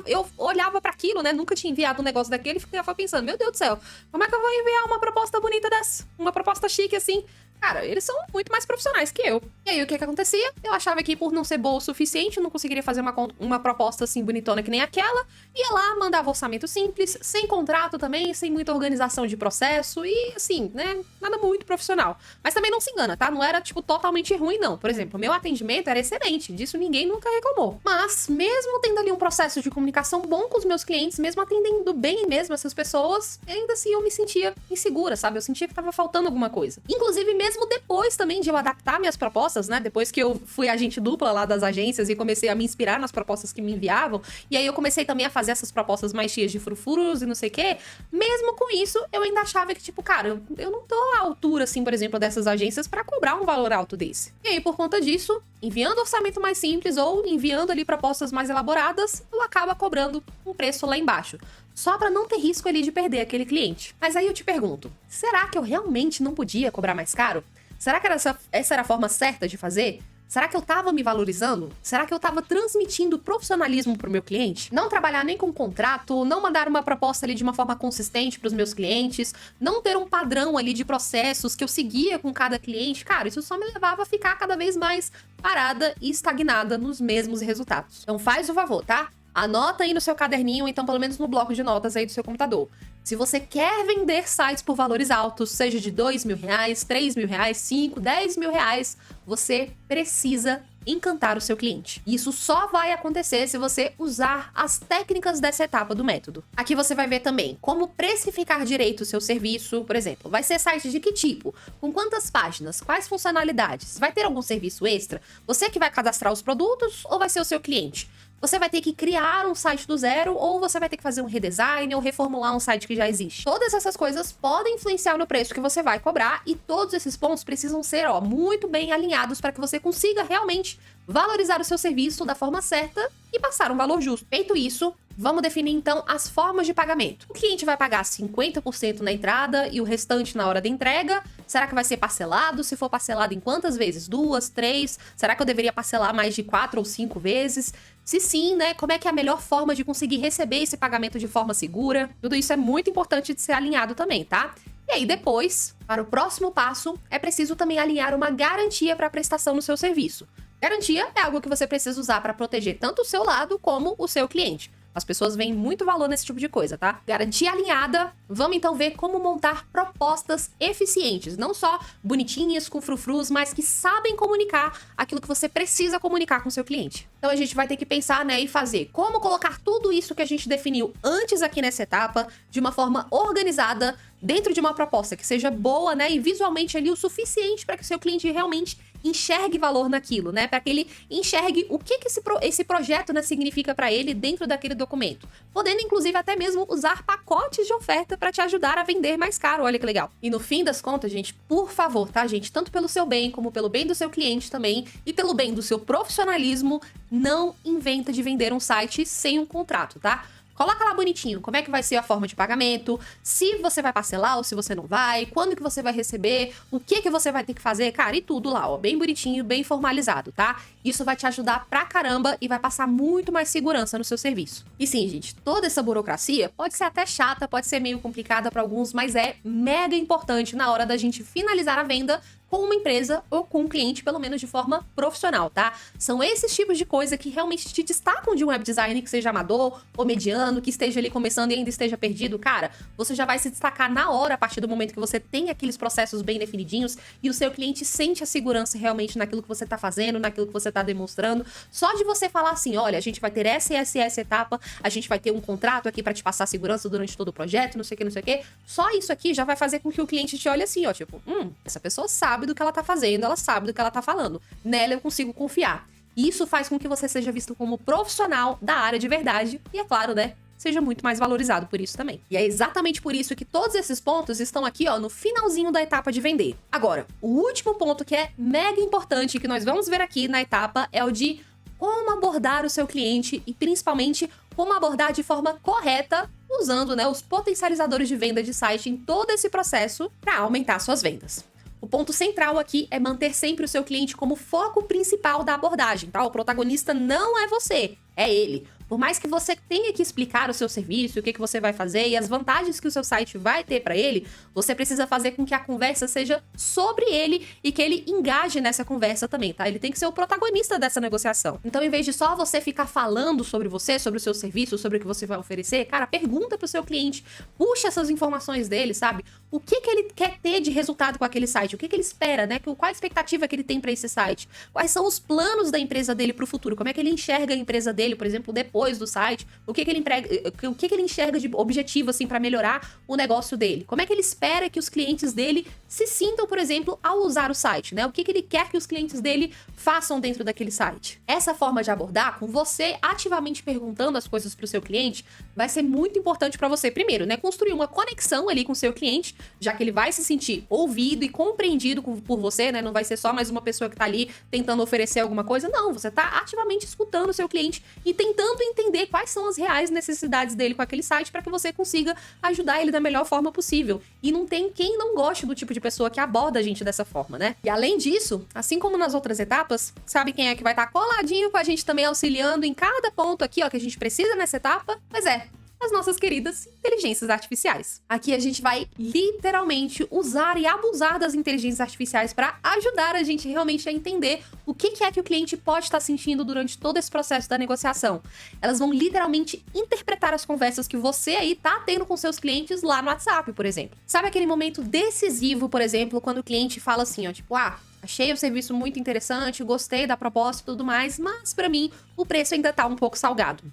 eu olhava pra aquilo, né, nunca tinha enviado um negócio daquele, e ficava pensando, meu Deus do céu, como é que eu vou enviar uma proposta bonita dessa? Uma proposta chique assim? Cara, eles são muito mais profissionais que eu. E aí, o que acontecia? Eu achava que por não ser boa o suficiente, eu não conseguiria fazer uma proposta assim bonitona que nem aquela. Ia lá, mandava orçamento simples, sem contrato também, sem muita organização de processo e assim, né? Nada muito profissional. Mas também não se engana, tá? Não era, tipo, totalmente ruim, não. Por exemplo, meu atendimento era excelente, disso ninguém nunca reclamou. Mas, mesmo tendo ali um processo de comunicação bom com os meus clientes, mesmo atendendo bem mesmo essas pessoas, ainda assim eu me sentia insegura, sabe? Eu sentia que tava faltando alguma coisa. Inclusive, mesmo depois também de eu adaptar minhas propostas, né? Depois que eu fui agente dupla lá das agências e comecei a me inspirar nas propostas que me enviavam, e aí eu comecei também a fazer essas propostas mais cheias de frufurus e não sei o quê, mesmo com isso, eu ainda achava que, tipo, cara, eu não tô à altura, assim, por exemplo, dessas agências pra cobrar um valor alto desse. E aí, por conta disso, enviando orçamento mais simples ou enviando ali propostas mais elaboradas, eu acabo cobrando um preço lá embaixo. Só para não ter risco ali de perder aquele cliente. Mas aí eu te pergunto, será que eu realmente não podia cobrar mais caro? Será que essa era a forma certa de fazer? Será que eu tava me valorizando? Será que eu tava transmitindo profissionalismo pro meu cliente? Não trabalhar nem com contrato, não mandar uma proposta ali de uma forma consistente pros meus clientes, não ter um padrão ali de processos que eu seguia com cada cliente, cara, isso só me levava a ficar cada vez mais parada e estagnada nos mesmos resultados. Então faz o favor, tá? Anota aí no seu caderninho, ou então pelo menos no bloco de notas aí do seu computador. Se você quer vender sites por valores altos, seja de R$2.000, R$3.000, R$5.000, R$10.000, você precisa encantar o seu cliente. Isso só vai acontecer se você usar as técnicas dessa etapa do método. Aqui você vai ver também como precificar direito o seu serviço, por exemplo. Vai ser site de que tipo? Com quantas páginas? Quais funcionalidades? Vai ter algum serviço extra? Você que vai cadastrar os produtos ou vai ser o seu cliente? Você vai ter que criar um site do zero ou você vai ter que fazer um redesign ou reformular um site que já existe. Todas essas coisas podem influenciar no preço que você vai cobrar e todos esses pontos precisam ser, muito bem alinhados para que você consiga realmente valorizar o seu serviço da forma certa e passar um valor justo. Feito isso, vamos definir então as formas de pagamento. O cliente vai pagar 50% na entrada e o restante na hora da entrega? Será que vai ser parcelado? Se for parcelado em quantas vezes? 2, 3? Será que eu deveria parcelar mais de 4 ou 5 vezes? Se sim, né? Como é que é a melhor forma de conseguir receber esse pagamento de forma segura? Tudo isso é muito importante de ser alinhado também, tá? E aí depois, para o próximo passo, é preciso também alinhar uma garantia para a prestação no seu serviço. Garantia é algo que você precisa usar para proteger tanto o seu lado como o seu cliente. As pessoas veem muito valor nesse tipo de coisa, tá? Garantia alinhada. Vamos então ver como montar propostas eficientes. Não só bonitinhas, com frufrus, mas que sabem comunicar aquilo que você precisa comunicar com o seu cliente. Então a gente vai ter que pensar, né, e fazer como colocar tudo isso que a gente definiu antes aqui nessa etapa de uma forma organizada dentro de uma proposta que seja boa, né, e visualmente ali o suficiente para que o seu cliente realmente enxergue valor naquilo, né? Para que ele enxergue o que esse projeto, né, significa para ele dentro daquele documento. Podendo, inclusive, até mesmo usar pacotes de oferta para te ajudar a vender mais caro. Olha que legal. E no fim das contas, gente, por favor, tá, gente? Tanto pelo seu bem, como pelo bem do seu cliente também, e pelo bem do seu profissionalismo, não inventa de vender um site sem um contrato, tá? Coloca lá bonitinho como é que vai ser a forma de pagamento, se você vai parcelar ou se você não vai, quando que você vai receber, o que você vai ter que fazer, cara, e tudo lá, bem bonitinho, bem formalizado, tá? Isso vai te ajudar pra caramba e vai passar muito mais segurança no seu serviço. E sim, gente, toda essa burocracia pode ser até chata, pode ser meio complicada pra alguns, mas é mega importante na hora da gente finalizar a venda com uma empresa ou com um cliente, pelo menos de forma profissional, tá? São esses tipos de coisa que realmente te destacam de um web design que seja amador ou mediano, que esteja ali começando e ainda esteja perdido. Cara, você já vai se destacar na hora, a partir do momento que você tem aqueles processos bem definidinhos e o seu cliente sente a segurança realmente naquilo que você tá fazendo, naquilo que você tá demonstrando. Só de você falar assim, olha, a gente vai ter essa etapa, a gente vai ter um contrato aqui pra te passar segurança durante todo o projeto, não sei o que. Só isso aqui já vai fazer com que o cliente te olhe assim, tipo, essa pessoa sabe do que ela tá fazendo, ela sabe do que ela tá falando. Nela eu consigo confiar. E isso faz com que você seja visto como profissional da área de verdade e, é claro, né, seja muito mais valorizado por isso também. E é exatamente por isso que todos esses pontos estão aqui, no finalzinho da etapa de vender. Agora, o último ponto que é mega importante que nós vamos ver aqui na etapa é o de como abordar o seu cliente e, principalmente, como abordar de forma correta, usando, né, os potencializadores de venda de site em todo esse processo para aumentar suas vendas. O ponto central aqui é manter sempre o seu cliente como foco principal da abordagem, tá? O protagonista não é você, é ele. Por mais que você tenha que explicar o seu serviço, o que você vai fazer e as vantagens que o seu site vai ter para ele, você precisa fazer com que a conversa seja sobre ele e que ele engaje nessa conversa também, tá? Ele tem que ser o protagonista dessa negociação. Então, em vez de só você ficar falando sobre você, sobre o seu serviço, sobre o que você vai oferecer, cara, pergunta pro seu cliente, puxa essas informações dele, sabe? O que ele quer ter de resultado com aquele site? O que ele espera, né? Qual a expectativa que ele tem para esse site? Quais são os planos da empresa dele pro futuro? Como é que ele enxerga a empresa dele, por exemplo, depois do site? O que ele enxerga de objetivo, assim, para melhorar o negócio dele? Como é que ele espera que os clientes dele se sintam, por exemplo, ao usar o site, né? O que ele quer que os clientes dele façam dentro daquele site? Essa forma de abordar, com você ativamente perguntando as coisas pro seu cliente, vai ser muito importante para você, primeiro, né? Construir uma conexão ali com o seu cliente, já que ele vai se sentir ouvido e compreendido por você, né? Não vai ser só mais uma pessoa que tá ali tentando oferecer alguma coisa. Não, você tá ativamente escutando o seu cliente e tentando entender quais são as reais necessidades dele com aquele site para que você consiga ajudar ele da melhor forma possível. E não tem quem não goste do tipo de pessoa que aborda a gente dessa forma, né? E além disso, assim como nas outras etapas, sabe quem é que vai estar coladinho com a gente também, auxiliando em cada ponto aqui, ó, que a gente precisa nessa etapa? Pois é, as nossas queridas inteligências artificiais. Aqui a gente vai literalmente usar e abusar das inteligências artificiais para ajudar a gente realmente a entender o que é que o cliente pode estar sentindo durante todo esse processo da negociação. Elas vão literalmente interpretar as conversas que você aí tá tendo com seus clientes lá no WhatsApp, por exemplo. Sabe aquele momento decisivo, por exemplo, quando o cliente fala assim, ó, tipo, achei o serviço muito interessante, gostei da proposta e tudo mais, mas para mim o preço ainda tá um pouco salgado.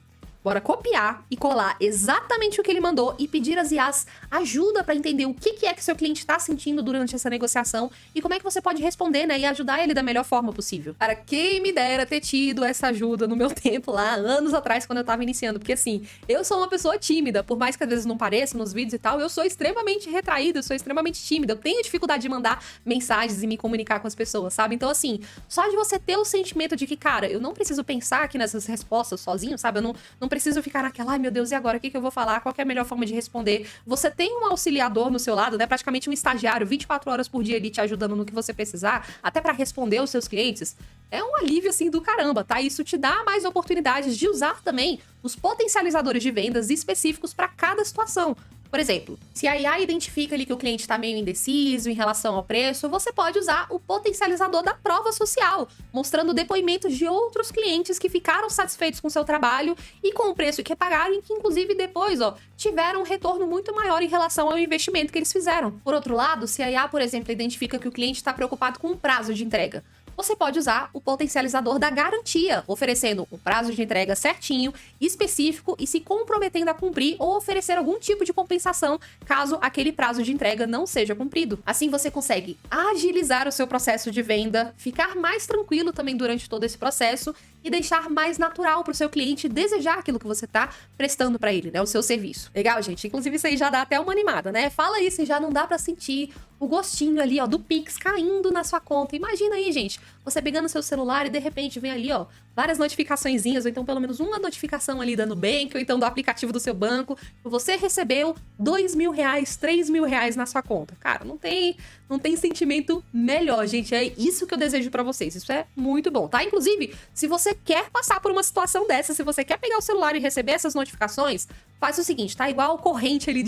Bora copiar e colar exatamente o que ele mandou e pedir às IAs ajuda para entender o que é que seu cliente tá sentindo durante essa negociação e como é que você pode responder, né, e ajudar ele da melhor forma possível. Para quem me dera ter tido essa ajuda no meu tempo lá, anos atrás, quando eu tava iniciando, porque assim, eu sou uma pessoa tímida, por mais que às vezes não pareça nos vídeos e tal, eu sou extremamente retraída, eu sou extremamente tímida, eu tenho dificuldade de mandar mensagens e me comunicar com as pessoas, sabe? Então assim, só de você ter o sentimento de que, cara, eu não preciso pensar aqui nessas respostas sozinho, sabe? Eu não preciso ficar naquela, ai meu Deus, e agora? O que eu vou falar? Qual que é a melhor forma de responder? Você tem um auxiliador no seu lado, né? Praticamente um estagiário, 24 horas por dia ali te ajudando no que você precisar, até para responder aos seus clientes. É um alívio, assim, do caramba, tá? Isso te dá mais oportunidades de usar também os potencializadores de vendas específicos para cada situação. Por exemplo, se a IA identifica ali que o cliente está meio indeciso em relação ao preço, você pode usar o potencializador da prova social, mostrando depoimentos de outros clientes que ficaram satisfeitos com o seu trabalho e com o preço que pagaram e que, inclusive, depois, tiveram um retorno muito maior em relação ao investimento que eles fizeram. Por outro lado, se a IA, por exemplo, identifica que o cliente está preocupado com o prazo de entrega, você pode usar o potencializador da garantia, oferecendo um prazo de entrega certinho, específico e se comprometendo a cumprir ou oferecer algum tipo de compensação caso aquele prazo de entrega não seja cumprido. Assim você consegue agilizar o seu processo de venda, ficar mais tranquilo também durante todo esse processo e deixar mais natural para o seu cliente desejar aquilo que você está prestando para ele, né? O seu serviço. Legal, gente? Inclusive isso aí já dá até uma animada, né? Fala aí se já não dá para sentir o gostinho ali, do Pix caindo na sua conta. Imagina aí, gente, você pegando seu celular e de repente vem ali, várias notificaçõezinhas, ou então pelo menos uma notificação ali da Nubank, ou então do aplicativo do seu banco, você recebeu R$2.000, R$3.000 na sua conta. Cara, não tem sentimento melhor, gente. É isso que eu desejo pra vocês. Isso é muito bom, tá? Inclusive, se você quer passar por uma situação dessa, se você quer pegar o celular e receber essas notificações, faz o seguinte, tá? Igual corrente ali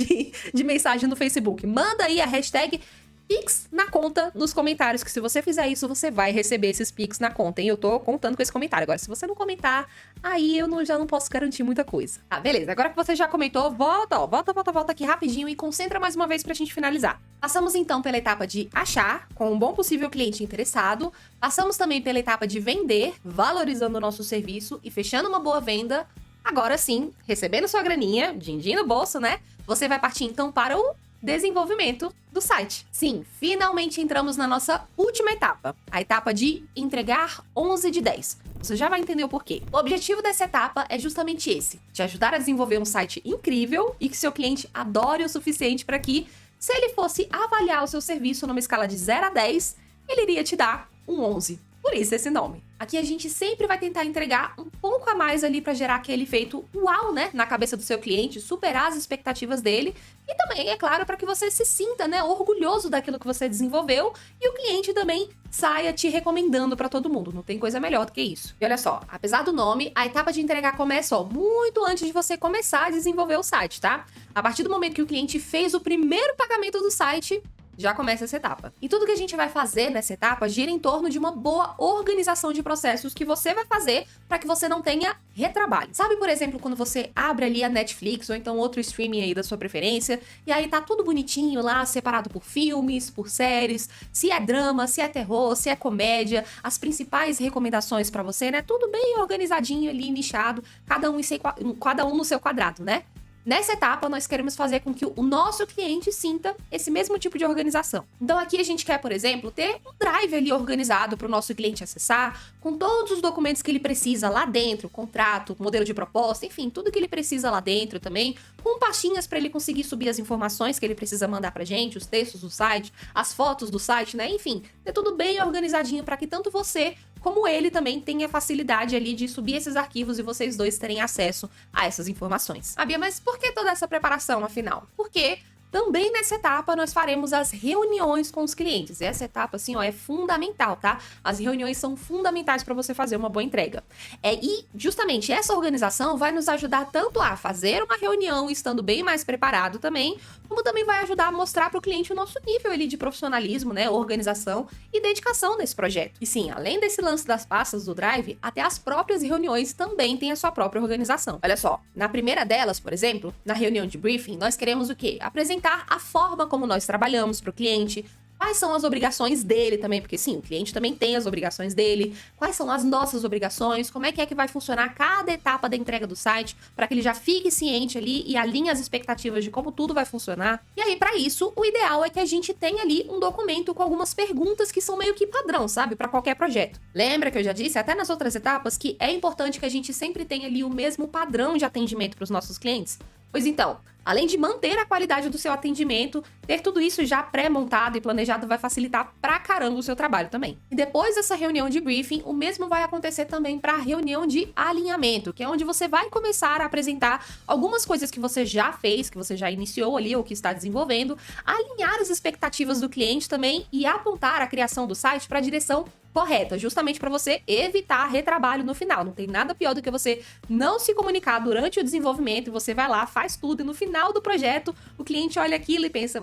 de mensagem no Facebook. Manda aí a hashtag Pix na conta nos comentários, que se você fizer isso, você vai receber esses Pix na conta, hein? Eu tô contando com esse comentário. Agora, se você não comentar, aí eu já não posso garantir muita coisa. Ah, beleza. Agora que você já comentou, volta aqui rapidinho e concentra mais uma vez pra gente finalizar. Passamos então pela etapa de achar, com um bom possível cliente interessado. Passamos também pela etapa de vender, valorizando o nosso serviço e fechando uma boa venda. Agora sim, recebendo sua graninha, din-din no bolso, né? Você vai partir então para o desenvolvimento do site. Sim, finalmente entramos na nossa última etapa, a etapa de entregar 11 de 10. Você já vai entender o porquê. O objetivo dessa etapa é justamente esse, te ajudar a desenvolver um site incrível e que seu cliente adore o suficiente para que, se ele fosse avaliar o seu serviço numa escala de 0 a 10, ele iria te dar um 11. Por isso esse nome. Aqui a gente sempre vai tentar entregar um pouco a mais ali para gerar aquele efeito uau, né, na cabeça do seu cliente, superar as expectativas dele e também, é claro, para que você se sinta, né, orgulhoso daquilo que você desenvolveu e o cliente também saia te recomendando para todo mundo. Não tem coisa melhor do que isso. E olha só, apesar do nome, a etapa de entregar começa, ó, muito antes de você começar a desenvolver o site, tá? A partir do momento que o cliente fez o primeiro pagamento do site, já começa essa etapa. E tudo que a gente vai fazer nessa etapa gira em torno de uma boa organização de processos que você vai fazer para que você não tenha retrabalho. Sabe, por exemplo, quando você abre ali a Netflix ou então outro streaming aí da sua preferência e aí tá tudo bonitinho lá, separado por filmes, por séries, se é drama, se é terror, se é comédia, as principais recomendações para você, né? Tudo bem organizadinho ali, nichado, cada um no seu quadrado, né? Nessa etapa, nós queremos fazer com que o nosso cliente sinta esse mesmo tipo de organização. Então aqui a gente quer, por exemplo, ter um drive ali organizado para o nosso cliente acessar, com todos os documentos que ele precisa lá dentro, contrato, modelo de proposta, enfim, tudo que ele precisa lá dentro também, com pastinhas para ele conseguir subir as informações que ele precisa mandar pra gente, os textos do site, as fotos do site, né? Enfim, ter tudo bem organizadinho para que tanto você como ele também tenha facilidade ali de subir esses arquivos e vocês dois terem acesso a essas informações. Ah, Bia, mas por que toda essa preparação, afinal? Porque também nessa etapa nós faremos as reuniões com os clientes. Essa etapa, assim, ó, é fundamental, tá? As reuniões são fundamentais para você fazer uma boa entrega. E justamente essa organização vai nos ajudar tanto a fazer uma reunião estando bem mais preparado também, como também vai ajudar a mostrar para o cliente o nosso nível ali de profissionalismo, né, organização e dedicação nesse projeto. E sim, além desse lance das pastas do Drive, até as próprias reuniões também têm a sua própria organização. Olha só, na primeira delas, por exemplo, na reunião de briefing, nós queremos o quê? Apresentar a forma como nós trabalhamos para o cliente, quais são as obrigações dele também, porque sim, o cliente também tem as obrigações dele, quais são as nossas obrigações, como é que vai funcionar cada etapa da entrega do site, para que ele já fique ciente ali e alinhe as expectativas de como tudo vai funcionar. E aí, para isso, o ideal é que a gente tenha ali um documento com algumas perguntas que são meio que padrão, sabe, para qualquer projeto. Lembra que eu já disse, até nas outras etapas, que é importante que a gente sempre tenha ali o mesmo padrão de atendimento para os nossos clientes? Pois então, além de manter a qualidade do seu atendimento, ter tudo isso já pré-montado e planejado vai facilitar pra caramba o seu trabalho também. E depois dessa reunião de briefing, o mesmo vai acontecer também para a reunião de alinhamento, que é onde você vai começar a apresentar algumas coisas que você já fez, que você já iniciou ali ou que está desenvolvendo, alinhar as expectativas do cliente também e apontar a criação do site para a direção correta, justamente para você evitar retrabalho no final. Não tem nada pior do que você não se comunicar durante o desenvolvimento e você vai lá, faz tudo e no final do projeto o cliente olha aquilo e pensa,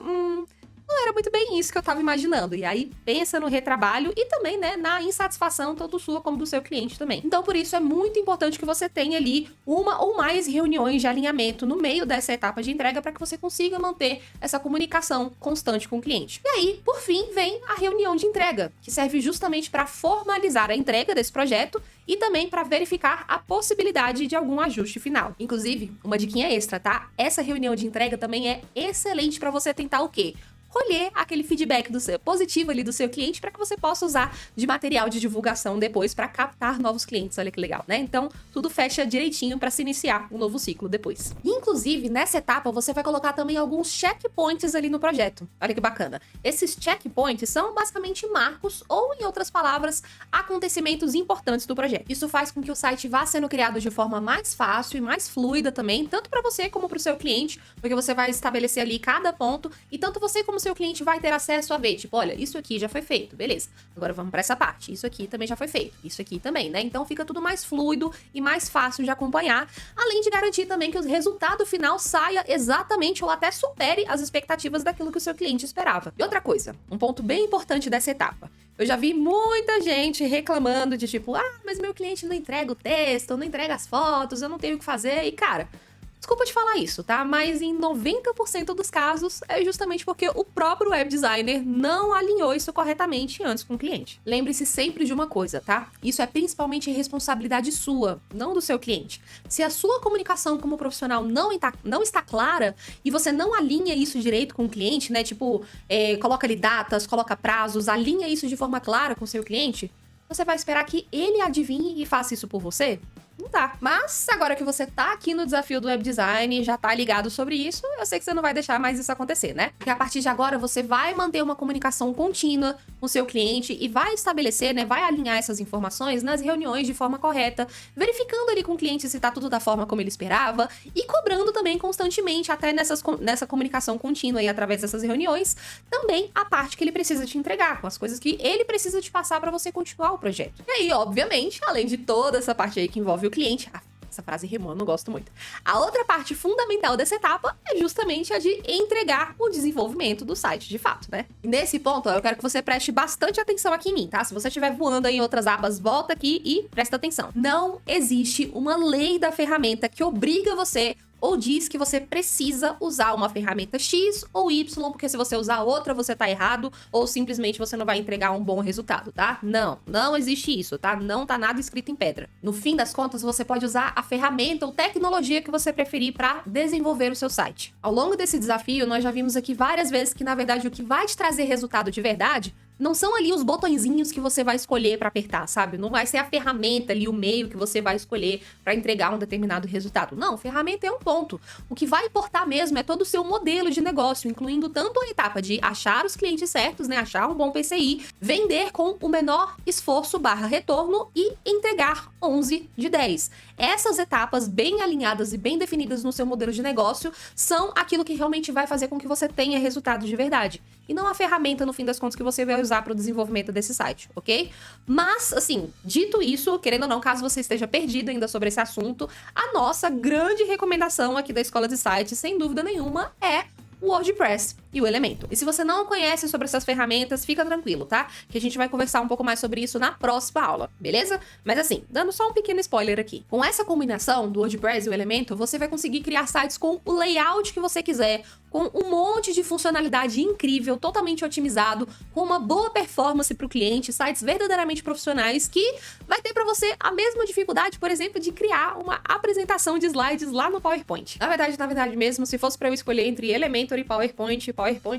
não era muito bem isso que eu estava imaginando. E aí pensa no retrabalho e também, né, na insatisfação tanto sua como do seu cliente também. Então, por isso é muito importante que você tenha ali uma ou mais reuniões de alinhamento no meio dessa etapa de entrega para que você consiga manter essa comunicação constante com o cliente. E aí, por fim, vem a reunião de entrega, que serve justamente para formalizar a entrega desse projeto e também para verificar a possibilidade de algum ajuste final. Inclusive, uma diquinha extra, tá? Essa reunião de entrega também é excelente para você tentar o quê? Colher aquele feedback positivo ali do seu cliente para que você possa usar de material de divulgação depois para captar novos clientes. Olha que legal, né? Então, tudo fecha direitinho para se iniciar um novo ciclo depois. Inclusive, nessa etapa, você vai colocar também alguns checkpoints ali no projeto. Olha que bacana. Esses checkpoints são basicamente marcos ou, em outras palavras, acontecimentos importantes do projeto. Isso faz com que o site vá sendo criado de forma mais fácil e mais fluida também, tanto para você como para o seu cliente, porque você vai estabelecer ali cada ponto e tanto você como o seu cliente vai ter acesso a ver, tipo, olha, isso aqui já foi feito, beleza, agora vamos para essa parte, isso aqui também já foi feito, isso aqui também, né? Então fica tudo mais fluido e mais fácil de acompanhar, além de garantir também que o resultado final saia exatamente ou até supere as expectativas daquilo que o seu cliente esperava. E outra coisa, um ponto bem importante dessa etapa, eu já vi muita gente reclamando de tipo, mas meu cliente não entrega o texto, não entrega as fotos, eu não tenho o que fazer, e cara, desculpa te falar isso, tá? Mas em 90% dos casos é justamente porque o próprio web designer não alinhou isso corretamente antes com o cliente. Lembre-se sempre de uma coisa, tá? Isso é principalmente responsabilidade sua, não do seu cliente. Se a sua comunicação como profissional não está clara e você não alinha isso direito com o cliente, né? Tipo, coloca ali datas, coloca prazos, alinha isso de forma clara com o seu cliente, você vai esperar que ele adivinhe e faça isso por você? Não dá. Mas agora que você tá aqui no desafio do web design, já tá ligado sobre isso, eu sei que você não vai deixar mais isso acontecer, né? Porque a partir de agora você vai manter uma comunicação contínua com o seu cliente e vai estabelecer, né, vai alinhar essas informações nas reuniões de forma correta, verificando ali com o cliente se tá tudo da forma como ele esperava e cobrando também constantemente, até nessa comunicação contínua aí através dessas reuniões, também a parte que ele precisa te entregar, com as coisas que ele precisa te passar para você continuar o projeto. E aí, obviamente, além de toda essa parte aí que envolve o cliente, essa frase rimou, eu não gosto muito. A outra parte fundamental dessa etapa é justamente a de entregar o desenvolvimento do site de fato, né? E nesse ponto, eu quero que você preste bastante atenção aqui em mim, tá? Se você estiver voando aí em outras abas, volta aqui e presta atenção. Não existe uma lei da ferramenta que obriga você ou diz que você precisa usar uma ferramenta X ou Y, porque se você usar outra, você tá errado, ou simplesmente você não vai entregar um bom resultado, tá? Não existe isso, tá? Não tá nada escrito em pedra. No fim das contas, você pode usar a ferramenta ou tecnologia que você preferir para desenvolver o seu site. Ao longo desse desafio, nós já vimos aqui várias vezes que, na verdade, o que vai te trazer resultado de verdade não são ali os botõezinhos que você vai escolher para apertar, sabe? Não vai ser a ferramenta ali, o meio que você vai escolher para entregar um determinado resultado. Não, ferramenta é um ponto. O que vai importar mesmo é todo o seu modelo de negócio, incluindo tanto a etapa de achar os clientes certos, né? Achar um bom PCI, vender com o menor esforço/retorno e entregar 11 de 10. Essas etapas bem alinhadas e bem definidas no seu modelo de negócio são aquilo que realmente vai fazer com que você tenha resultados de verdade. E não a ferramenta, no fim das contas, que você vai usar para o desenvolvimento desse site, ok? Mas, assim, dito isso, querendo ou não, caso você esteja perdido ainda sobre esse assunto, a nossa grande recomendação aqui da Escola de Sites, sem dúvida nenhuma, é o WordPress e o Elementor. E se você não conhece sobre essas ferramentas, fica tranquilo, tá? Que a gente vai conversar um pouco mais sobre isso na próxima aula, beleza? Mas assim, dando só um pequeno spoiler aqui. Com essa combinação do WordPress e o Elementor, você vai conseguir criar sites com o layout que você quiser, com um monte de funcionalidade incrível, totalmente otimizado, com uma boa performance para o cliente, sites verdadeiramente profissionais que vai ter para você a mesma dificuldade, por exemplo, de criar uma apresentação de slides lá no PowerPoint. Na verdade mesmo, se fosse para eu escolher entre Elementor e PowerPoint,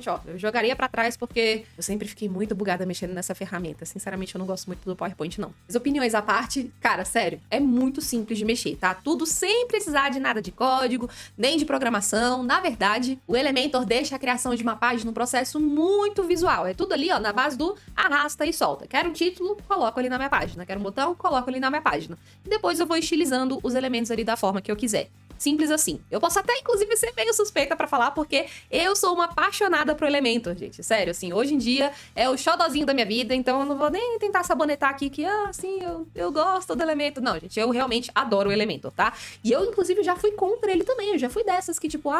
ó, eu jogaria para trás porque eu sempre fiquei muito bugada mexendo nessa ferramenta. Sinceramente, eu não gosto muito do PowerPoint, não. As opiniões à parte, cara, sério, é muito simples de mexer, tá? Tudo sem precisar de nada de código, nem de programação. Na verdade, o Elementor deixa a criação de uma página um processo muito visual. É tudo ali, ó, na base do arrasta e solta. Quero um título, coloco ali na minha página. Quero um botão, coloco ali na minha página. E depois eu vou estilizando os elementos ali da forma que eu quiser. Simples assim. Eu posso até, inclusive, ser meio suspeita pra falar, porque eu sou uma apaixonada pro Elementor, gente. Sério, assim, hoje em dia é o xodozinho da minha vida, então eu não vou nem tentar sabonetar aqui que, assim, eu gosto do Elementor. Não, gente, eu realmente adoro o Elementor, tá? E eu, inclusive, já fui contra ele também. Eu já fui dessas que, tipo,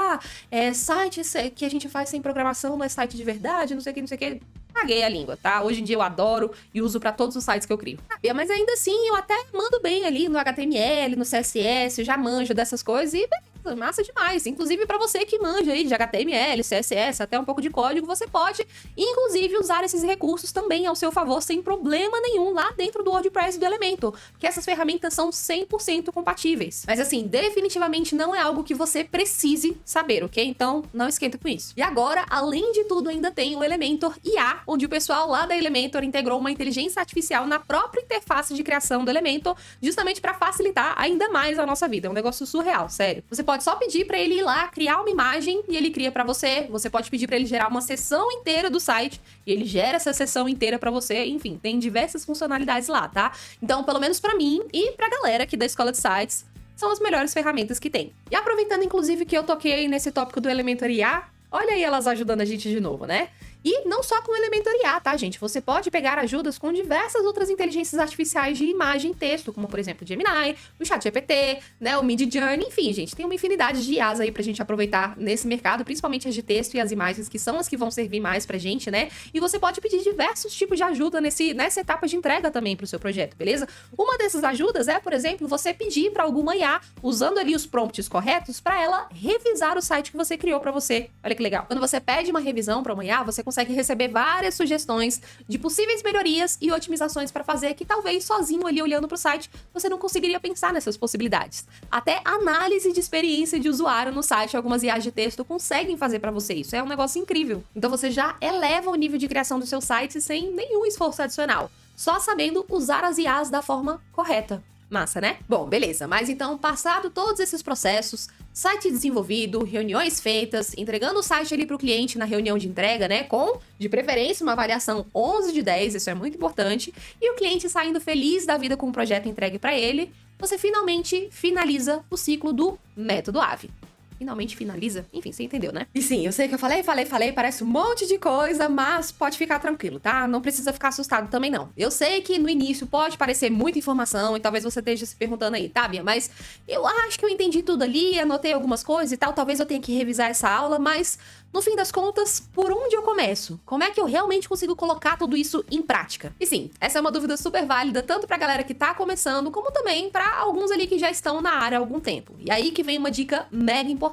site que a gente faz sem programação não é site de verdade, não sei o que. Caguei a língua, tá? Hoje em dia eu adoro e uso pra todos os sites que eu crio. Mas ainda assim, eu até mando bem ali no HTML, no CSS, eu já manjo dessas coisas e beleza, massa demais. Inclusive pra você que manja aí de HTML, CSS, até um pouco de código, você pode, inclusive, usar esses recursos também ao seu favor, sem problema nenhum, lá dentro do WordPress e do Elementor, porque essas ferramentas são 100% compatíveis. Mas assim, definitivamente não é algo que você precise saber, ok? Então, não esquenta com isso. E agora, além de tudo, ainda tem o Elementor IA, onde o pessoal lá da Elementor integrou uma inteligência artificial na própria interface de criação do Elementor, justamente para facilitar ainda mais a nossa vida. É um negócio surreal, sério. Você pode só pedir para ele ir lá, criar uma imagem e ele cria para você. Você pode pedir para ele gerar uma seção inteira do site e ele gera essa seção inteira para você. Enfim, tem diversas funcionalidades lá, tá? Então, pelo menos para mim e pra galera aqui da Escola de Sites, são as melhores ferramentas que tem. E aproveitando, inclusive, que eu toquei nesse tópico do Elementor IA, olha aí elas ajudando a gente de novo, né? E não só com o Elementor IA, tá, gente? Você pode pegar ajudas com diversas outras inteligências artificiais de imagem e texto, como, por exemplo, o Gemini, o ChatGPT, né, o Midjourney, enfim, gente, tem uma infinidade de IAs aí pra gente aproveitar nesse mercado, principalmente as de texto e as imagens, que são as que vão servir mais pra gente, né? E você pode pedir diversos tipos de ajuda nessa etapa de entrega também pro seu projeto, beleza? Uma dessas ajudas é, por exemplo, você pedir pra alguma IA, usando ali os prompts corretos, pra ela revisar o site que você criou pra você. Olha que legal. Quando você pede uma revisão pra uma IA, você consegue receber várias sugestões de possíveis melhorias e otimizações para fazer que talvez sozinho ali olhando para o site você não conseguiria pensar nessas possibilidades. Até análise de experiência de usuário no site, algumas IAs de texto conseguem fazer para você isso. É um negócio incrível. Então você já eleva o nível de criação do seu site sem nenhum esforço adicional, só sabendo usar as IAs da forma correta. Massa, né? Bom, beleza. Mas então, passado todos esses processos, site desenvolvido, reuniões feitas, entregando o site ali pro cliente na reunião de entrega, né? Com, de preferência, uma avaliação 11 de 10, isso é muito importante. E o cliente saindo feliz da vida com o projeto entregue para ele, você finalmente finaliza o ciclo do método AVE. Finalmente finaliza. Enfim, você entendeu, né? E sim, eu sei que eu falei, parece um monte de coisa, mas pode ficar tranquilo, tá? Não precisa ficar assustado também, não. Eu sei que no início pode parecer muita informação e talvez você esteja se perguntando aí, tá, Bia? Mas eu acho que eu entendi tudo ali, anotei algumas coisas e tal, talvez eu tenha que revisar essa aula, mas no fim das contas, por onde eu começo? Como é que eu realmente consigo colocar tudo isso em prática? E sim, essa é uma dúvida super válida, tanto pra galera que tá começando, como também pra alguns ali que já estão na área há algum tempo. E aí que vem uma dica mega importante.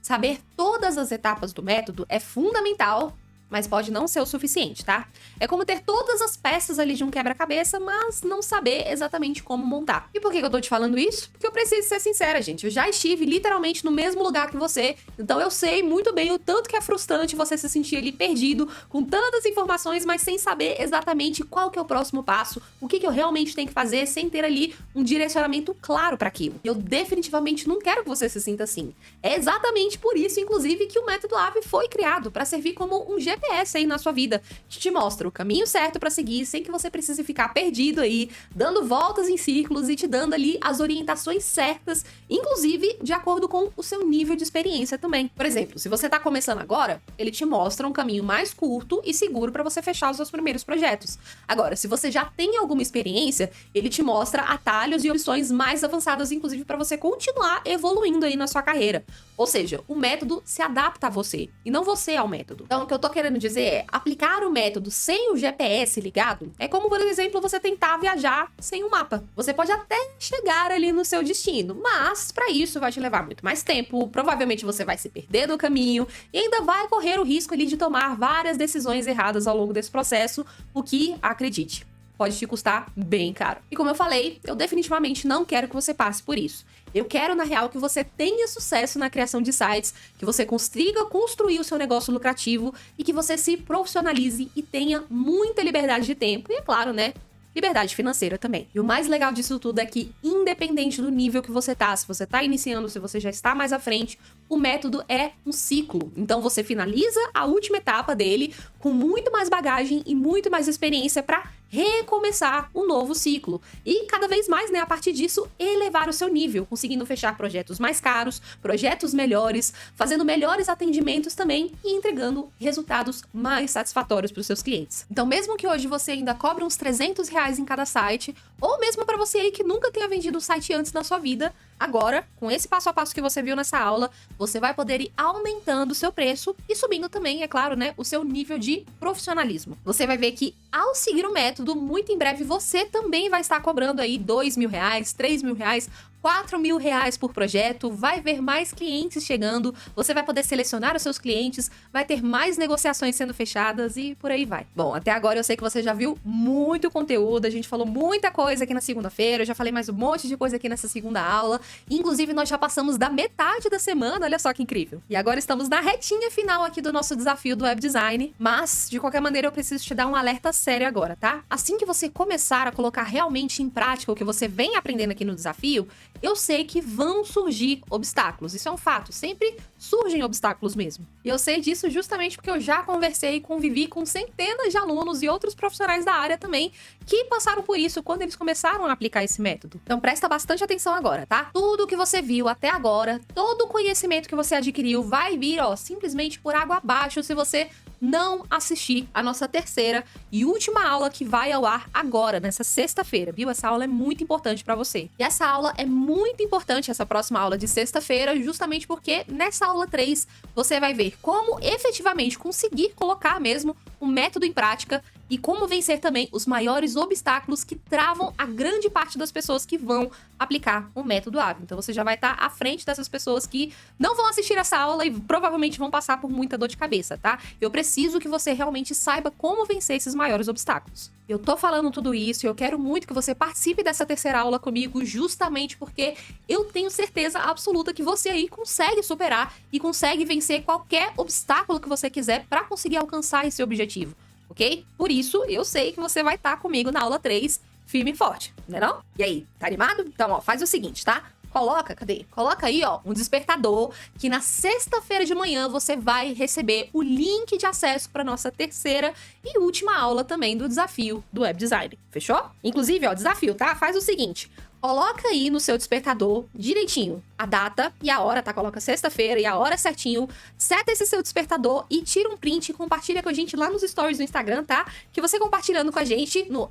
Saber todas as etapas do método é fundamental, mas pode não ser o suficiente, tá? É como ter todas as peças ali de um quebra-cabeça, mas não saber exatamente como montar. E por que eu tô te falando isso? Porque eu preciso ser sincera, gente. Eu já estive literalmente no mesmo lugar que você, então eu sei muito bem o tanto que é frustrante você se sentir ali perdido, com tantas informações, mas sem saber exatamente qual que é o próximo passo, o que eu realmente tenho que fazer, sem ter ali um direcionamento claro para aquilo. Eu definitivamente não quero que você se sinta assim. É exatamente por isso, inclusive, que o método AVE foi criado, para servir como um GPS aí na sua vida, que te mostra o caminho certo para seguir, sem que você precise ficar perdido aí, dando voltas em círculos e te dando ali as orientações certas, inclusive de acordo com o seu nível de experiência também. Por exemplo, se você tá começando agora, ele te mostra um caminho mais curto e seguro para você fechar os seus primeiros projetos. Agora, se você já tem alguma experiência, ele te mostra atalhos e opções mais avançadas, inclusive para você continuar evoluindo aí na sua carreira. Ou seja, o método se adapta a você, e não você ao método. Então, o que eu tô querendo dizer é, aplicar o método sem o GPS ligado é como, por exemplo, você tentar viajar sem um mapa. Você pode até chegar ali no seu destino, mas para isso vai te levar muito mais tempo, provavelmente você vai se perder no caminho e ainda vai correr o risco ali de tomar várias decisões erradas ao longo desse processo, o que, acredite, pode te custar bem caro. E como eu falei, eu definitivamente não quero que você passe por isso. Eu quero, na real, que você tenha sucesso na criação de sites, que você consiga construir o seu negócio lucrativo e que você se profissionalize e tenha muita liberdade de tempo. E é claro, né? Liberdade financeira também. E o mais legal disso tudo é que, independente do nível que você tá, se você tá iniciando, se você já está mais à frente, o método é um ciclo. Então você finaliza a última etapa dele com muito mais bagagem e muito mais experiência para recomeçar um novo ciclo. E cada vez mais, né, a partir disso, elevar o seu nível, conseguindo fechar projetos mais caros, projetos melhores, fazendo melhores atendimentos também e entregando resultados mais satisfatórios para os seus clientes. Então, mesmo que hoje você ainda cobre uns R$300 em cada site, ou mesmo para você aí que nunca tenha vendido um site antes na sua vida, agora, com esse passo a passo que você viu nessa aula, você vai poder ir aumentando o seu preço e subindo também, é claro, né, o seu nível de profissionalismo. Você vai ver que, ao seguir o método, muito em breve você também vai estar cobrando aí R$2.000, R$3.000, R$4.000 por projeto, vai ver mais clientes chegando, você vai poder selecionar os seus clientes, vai ter mais negociações sendo fechadas e por aí vai. Bom, até agora eu sei que você já viu muito conteúdo, a gente falou muita coisa aqui na segunda-feira, eu já falei mais um monte de coisa aqui nessa segunda aula, inclusive nós já passamos da metade da semana, olha só que incrível. E agora estamos na retinha final aqui do nosso desafio do web design, mas de qualquer maneira eu preciso te dar um alerta sério agora, tá? Assim que você começar a colocar realmente em prática o que você vem aprendendo aqui no desafio, eu sei que vão surgir obstáculos, isso é um fato, sempre surgem obstáculos mesmo. E eu sei disso justamente porque eu já conversei e convivi com centenas de alunos e outros profissionais da área também que passaram por isso quando eles começaram a aplicar esse método. Então presta bastante atenção agora, tá? Tudo que você viu até agora, todo o conhecimento que você adquiriu vai vir, ó, simplesmente por água abaixo se você não assistir a nossa terceira e última aula que vai ao ar agora, nessa sexta-feira, viu? Essa aula é muito importante para você. E essa aula é muito importante, essa próxima aula de sexta-feira, justamente porque nessa aula 3 você vai ver como efetivamente conseguir colocar mesmo o método em prática e como vencer também os maiores obstáculos que travam a grande parte das pessoas que vão aplicar o método AVE. Então você já vai estar à frente dessas pessoas que não vão assistir essa aula e provavelmente vão passar por muita dor de cabeça, tá? Eu preciso que você realmente saiba como vencer esses maiores obstáculos. Eu tô falando tudo isso e eu quero muito que você participe dessa terceira aula comigo, justamente porque eu tenho certeza absoluta que você aí consegue superar e consegue vencer qualquer obstáculo que você quiser para conseguir alcançar esse objetivo. Ok? Por isso, eu sei que você vai estar comigo na aula 3, firme e forte, né não? E aí, tá animado? Então, ó, faz o seguinte, tá? Coloca aí, ó, um despertador que na sexta-feira de manhã você vai receber o link de acesso para nossa terceira e última aula também do desafio do web design. Fechou? Inclusive, ó, desafio, tá? Faz o seguinte: coloca aí no seu despertador direitinho a data e a hora, tá? Coloca sexta-feira e a hora certinho. Seta esse seu despertador e tira um print e compartilha com a gente lá nos stories do Instagram, tá? Que você compartilhando com a gente no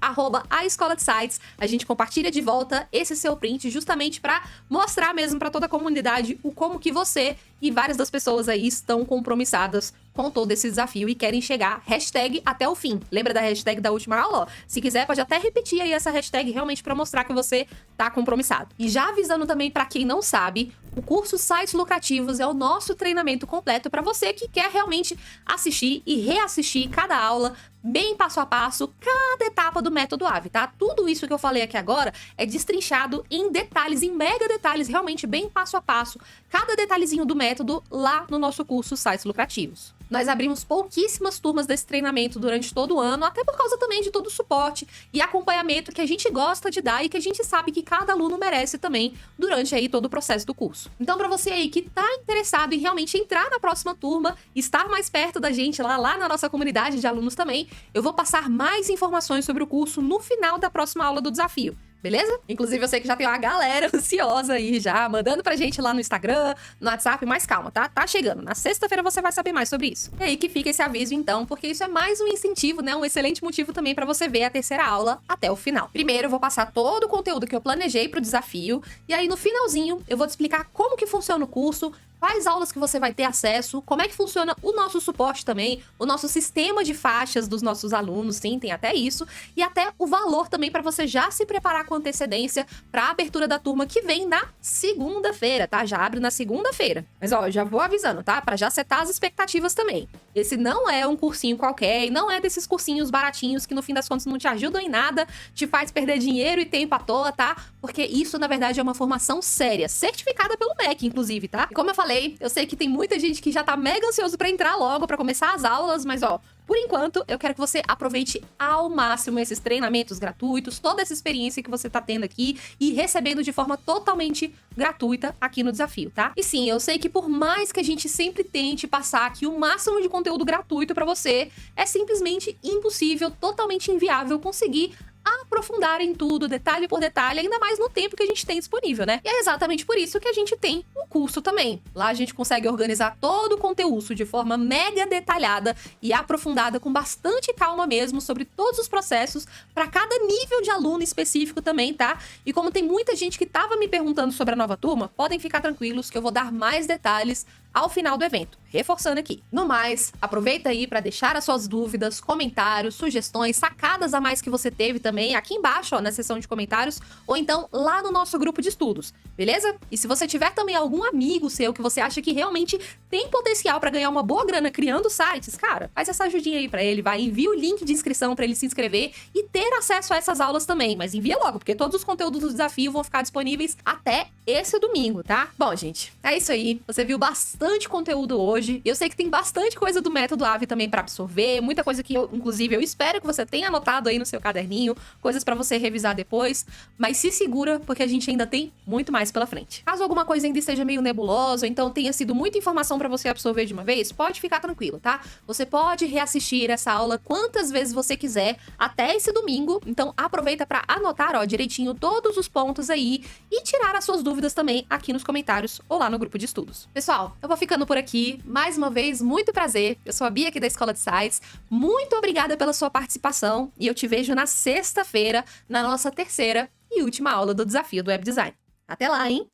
@aescola-de-sites, a gente compartilha de volta esse seu print justamente pra mostrar mesmo pra toda a comunidade o como que você e várias das pessoas aí estão compromissadas com todo esse desafio e querem chegar #até o fim. Lembra da hashtag da última aula? Ó, se quiser, pode até repetir aí essa hashtag realmente pra mostrar que você tá compromissado. E já avisando também pra quem não sabe, o curso Sites Lucrativos é o nosso treinamento completo para você que quer realmente assistir e reassistir cada aula, bem passo a passo, cada etapa do método AVE, tá? Tudo isso que eu falei aqui agora é destrinchado em detalhes, em mega detalhes, realmente bem passo a passo, cada detalhezinho do método lá no nosso curso Sites Lucrativos. Nós abrimos pouquíssimas turmas desse treinamento durante todo o ano, até por causa também de todo o suporte e acompanhamento que a gente gosta de dar e que a gente sabe que cada aluno merece também durante aí todo o processo do curso. Então, para você aí que tá interessado em realmente entrar na próxima turma, estar mais perto da gente lá na nossa comunidade de alunos também, eu vou passar mais informações sobre o curso no final da próxima aula do desafio. Beleza? Inclusive, eu sei que já tem uma galera ansiosa aí já, mandando pra gente lá no Instagram, no WhatsApp, mas calma, tá? Tá chegando. Na sexta-feira você vai saber mais sobre isso. E aí que fica esse aviso, então, porque isso é mais um incentivo, né? Um excelente motivo também pra você ver a terceira aula até o final. Primeiro, eu vou passar todo o conteúdo que eu planejei pro desafio, e aí no finalzinho eu vou te explicar como que funciona o curso, quais aulas que você vai ter acesso, como é que funciona o nosso suporte também, o nosso sistema de faixas dos nossos alunos, sim, tem até isso, e até o valor também para você já se preparar com antecedência para a abertura da turma que vem na segunda-feira, tá? Já abre na segunda-feira. Mas ó, eu já vou avisando, tá? Para já setar as expectativas também. Esse não é um cursinho qualquer, e não é desses cursinhos baratinhos que no fim das contas não te ajudam em nada, te faz perder dinheiro e tempo à toa, tá? Porque isso, na verdade, é uma formação séria, certificada pelo MEC, inclusive, tá? E como eu falei, eu sei que tem muita gente que já tá mega ansioso pra entrar logo, pra começar as aulas, mas ó, por enquanto, eu quero que você aproveite ao máximo esses treinamentos gratuitos, toda essa experiência que você tá tendo aqui e recebendo de forma totalmente gratuita aqui no desafio, tá? E sim, eu sei que por mais que a gente sempre tente passar aqui o máximo de conteúdo gratuito pra você, é simplesmente impossível, totalmente inviável conseguir aprofundar em tudo, detalhe por detalhe, ainda mais no tempo que a gente tem disponível, né? E é exatamente por isso que a gente tem um curso também. Lá a gente consegue organizar todo o conteúdo de forma mega detalhada e aprofundada, com bastante calma mesmo, sobre todos os processos, para cada nível de aluno específico também, tá? E como tem muita gente que tava me perguntando sobre a nova turma, podem ficar tranquilos que eu vou dar mais detalhes ao final do evento, reforçando aqui. No mais, aproveita aí para deixar as suas dúvidas, comentários, sugestões, sacadas a mais que você teve também aqui embaixo, ó, na seção de comentários, ou então lá no nosso grupo de estudos, beleza? E se você tiver também algum amigo seu que você acha que realmente tem potencial para ganhar uma boa grana criando sites, cara, faz essa ajudinha aí para ele, vai, envia o link de inscrição para ele se inscrever e ter acesso a essas aulas também, mas envia logo, porque todos os conteúdos do desafio vão ficar disponíveis até esse domingo, tá? Bom, gente, é isso aí. Você viu bastante conteúdo hoje. Eu sei que tem bastante coisa do método AVE também para absorver, muita coisa que inclusive eu espero que você tenha anotado aí no seu caderninho, coisas para você revisar depois, mas se segura porque a gente ainda tem muito mais pela frente. Caso alguma coisa ainda esteja meio nebulosa, então tenha sido muita informação para você absorver de uma vez, pode ficar tranquilo, tá? Você pode reassistir essa aula quantas vezes você quiser até esse domingo, então aproveita para anotar, ó, direitinho todos os pontos aí e tirar as suas dúvidas também aqui nos comentários ou lá no grupo de estudos. Pessoal, eu vou ficando por aqui. Mais uma vez, muito prazer. Eu sou a Bia aqui da Escola de Sites. Muito obrigada pela sua participação e eu te vejo na sexta-feira na nossa terceira e última aula do desafio do Web Design. Até lá, hein?